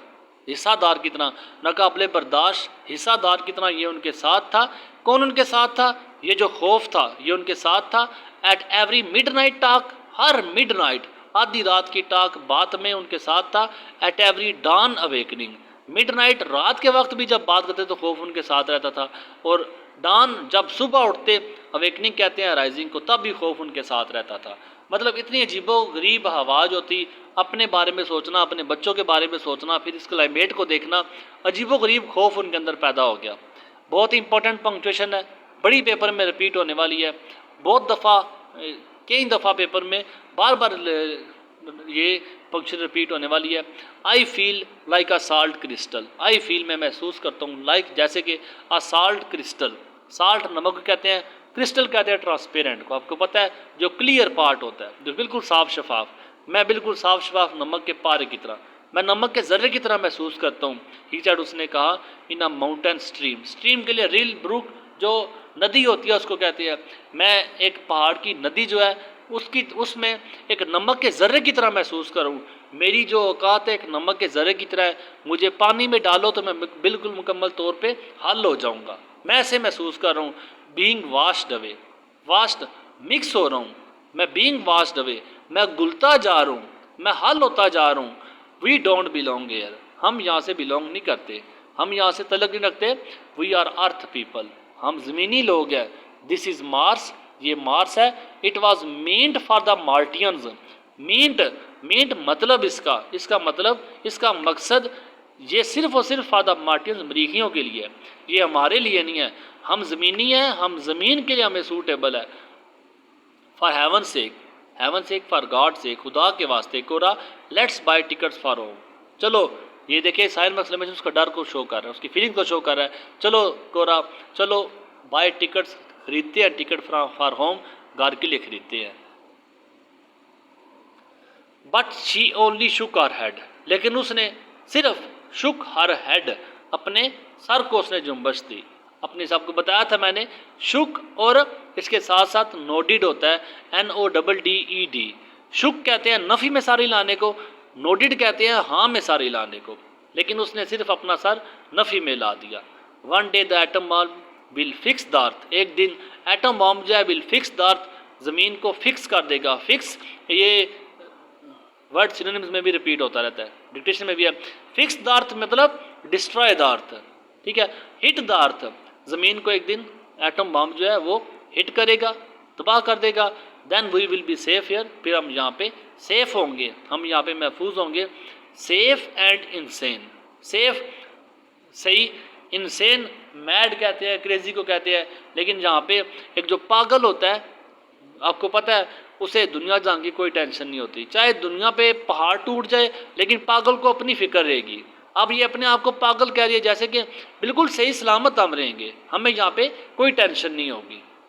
हिस्सादार की तरह, नाकाबिले बर्दाश्त, हिस्सादार की तरह ये उनके साथ था। कौन उनके साथ था? ये जो खौफ था ये उनके साथ था। एट एवरी मिडनाइट टॉक, हर मिडनाइट, आधी रात की टॉक, बात में उनके साथ था। At every dawn awakening, midnight रात के वक्त भी जब बात करते तो खौफ उनके साथ रहता था, और डॉन जब सुबह उठते, अवेकनिंग कहते हैं राइजिंग को, तब भी खौफ उनके साथ रहता था। मतलब इतनी अजीबो गरीब हवा जो थी, अपने बारे में सोचना, अपने बच्चों के बारे में सोचना, फिर इस क्लाइमेट को देखना, अजीबो गरीब खौफ उनके अंदर पैदा हो गया। बहुत ही इंपॉर्टेंट पंक्चुएशन है, बड़ी पेपर में रिपीट होने वाली है, बहुत दफ़ा, कई दफ़ा पेपर में बार बार ये पंक्चुएशन रिपीट होने वाली है। I feel like a salt crystal, I feel मैं महसूस करता हूँ, लाइक जैसे कि अ साल्ट क्रिस्टल, साल्ट नमक कहते हैं, क्रिस्टल कहते हैं ट्रांसपेरेंट को, आपको पता है जो क्लियर पार्ट होता है, जो बिल्कुल साफ शफाफ। मैं बिल्कुल साफ शफाफ नमक के पारे की तरह, मैं नमक के ज़र्रे की तरह महसूस करता हूँ। ही सेड, उसने कहा, इन अ माउंटेन स्ट्रीम, स्ट्रीम के लिए रील ब्रुक जो नदी होती है उसको कहते हैं। मैं एक पहाड़ की नदी जो है उसमें एक नमक के ज़र्रे की तरह महसूस करूँ। मेरी जो औकात है एक नमक के ज़र्रे की तरह है, मुझे पानी में डालो तो मैं बिल्कुल मुकम्मल तौर पे हल हो जाऊँगा। मैं ऐसे महसूस कर रहा हूँ। Being washed away, washed mix हो रहा हूँ, मैं बीइंग वाश्ड अवे, मैं घुलता जा रहा हूँ, मैं हल होता जा रहा हूँ। वी डोंट बिलोंग हेयर, हम यहाँ से बिलोंग नहीं करते, हम यहाँ से तलक नहीं रखते। वी आर अर्थ पीपल, हम ज़मीनी लोग हैं। दिस इज़ मार्स, ये मार्स है। It was meant for the Martians, meant मतलब इसका मतलब, इसका मकसद ये सिर्फ़ और सिर्फ फॉर द मार्टियंस, मरीखियों के लिए, ये हमारे लिए नहीं है। हम ज़मीनी हैं, हम ज़मीन के लिए हमें सूटेबल है। For heaven sake, for God sake, खुदा के वास्ते। Cora, let's buy tickets for home, चलो, ये देखिए साइन एक्सक्लेमेशन उसका डर को शो कर रहा है, उसकी फीलिंग को शो कर रहा है। चलो कोरा, चलो बाय टिकट्स, खरीदते हैं, टिकट फॉर होम, घर के लिए खरीदते हैं। But she only shook her head, लेकिन उसने सिर्फ शुक हर हेड, अपने सर को उसने जुम्बश दी। अपने सबको बताया था मैंने, शुक और इसके साथ साथ नोडिड होता है, NODDED। शुक कहते हैं नफ़ी में सारी लाने को, नोडिड कहते हैं हाँ में सारी लाने को, लेकिन उसने सिर्फ अपना सर नफ़ी में ला दिया। One day the atom bomb will fix the earth, एक दिन एटम बॉम्ब जो है विल फिक्स द अर्थ, ज़मीन को फिक्स कर देगा। फिक्स ये वर्ड सिनोनिम्स में भी रिपीट होता रहता है, डिक्टेशन में भी है। फिक्स द अर्थ मतलब डिस्ट्रॉय द अर्थ, ठीक है। हिट द अर्थ, ज़मीन को एक दिन एटम बॉम्ब जो है वो हिट करेगा, तबाह कर देगा। Then we will be safe here, फिर हम यहाँ पे सेफ होंगे, हम यहाँ पे महफूज होंगे। सेफ एंड इंसेन, सेफ सही, इंसेन मैड कहते हैं, क्रेजी को कहते हैं, लेकिन यहाँ पे एक जो पागल होता है, आपको पता है उसे दुनिया जहाँ की कोई टेंशन नहीं होती, चाहे दुनिया पे पहाड़ टूट जाए लेकिन पागल को अपनी फिक्र रहेगी। अब ये अपने आप को पागल कह रही है, जैसे कि बिल्कुल सही सलामत हम रहेंगे, हमें यहाँ पे कोई टेंशन नहीं होगी।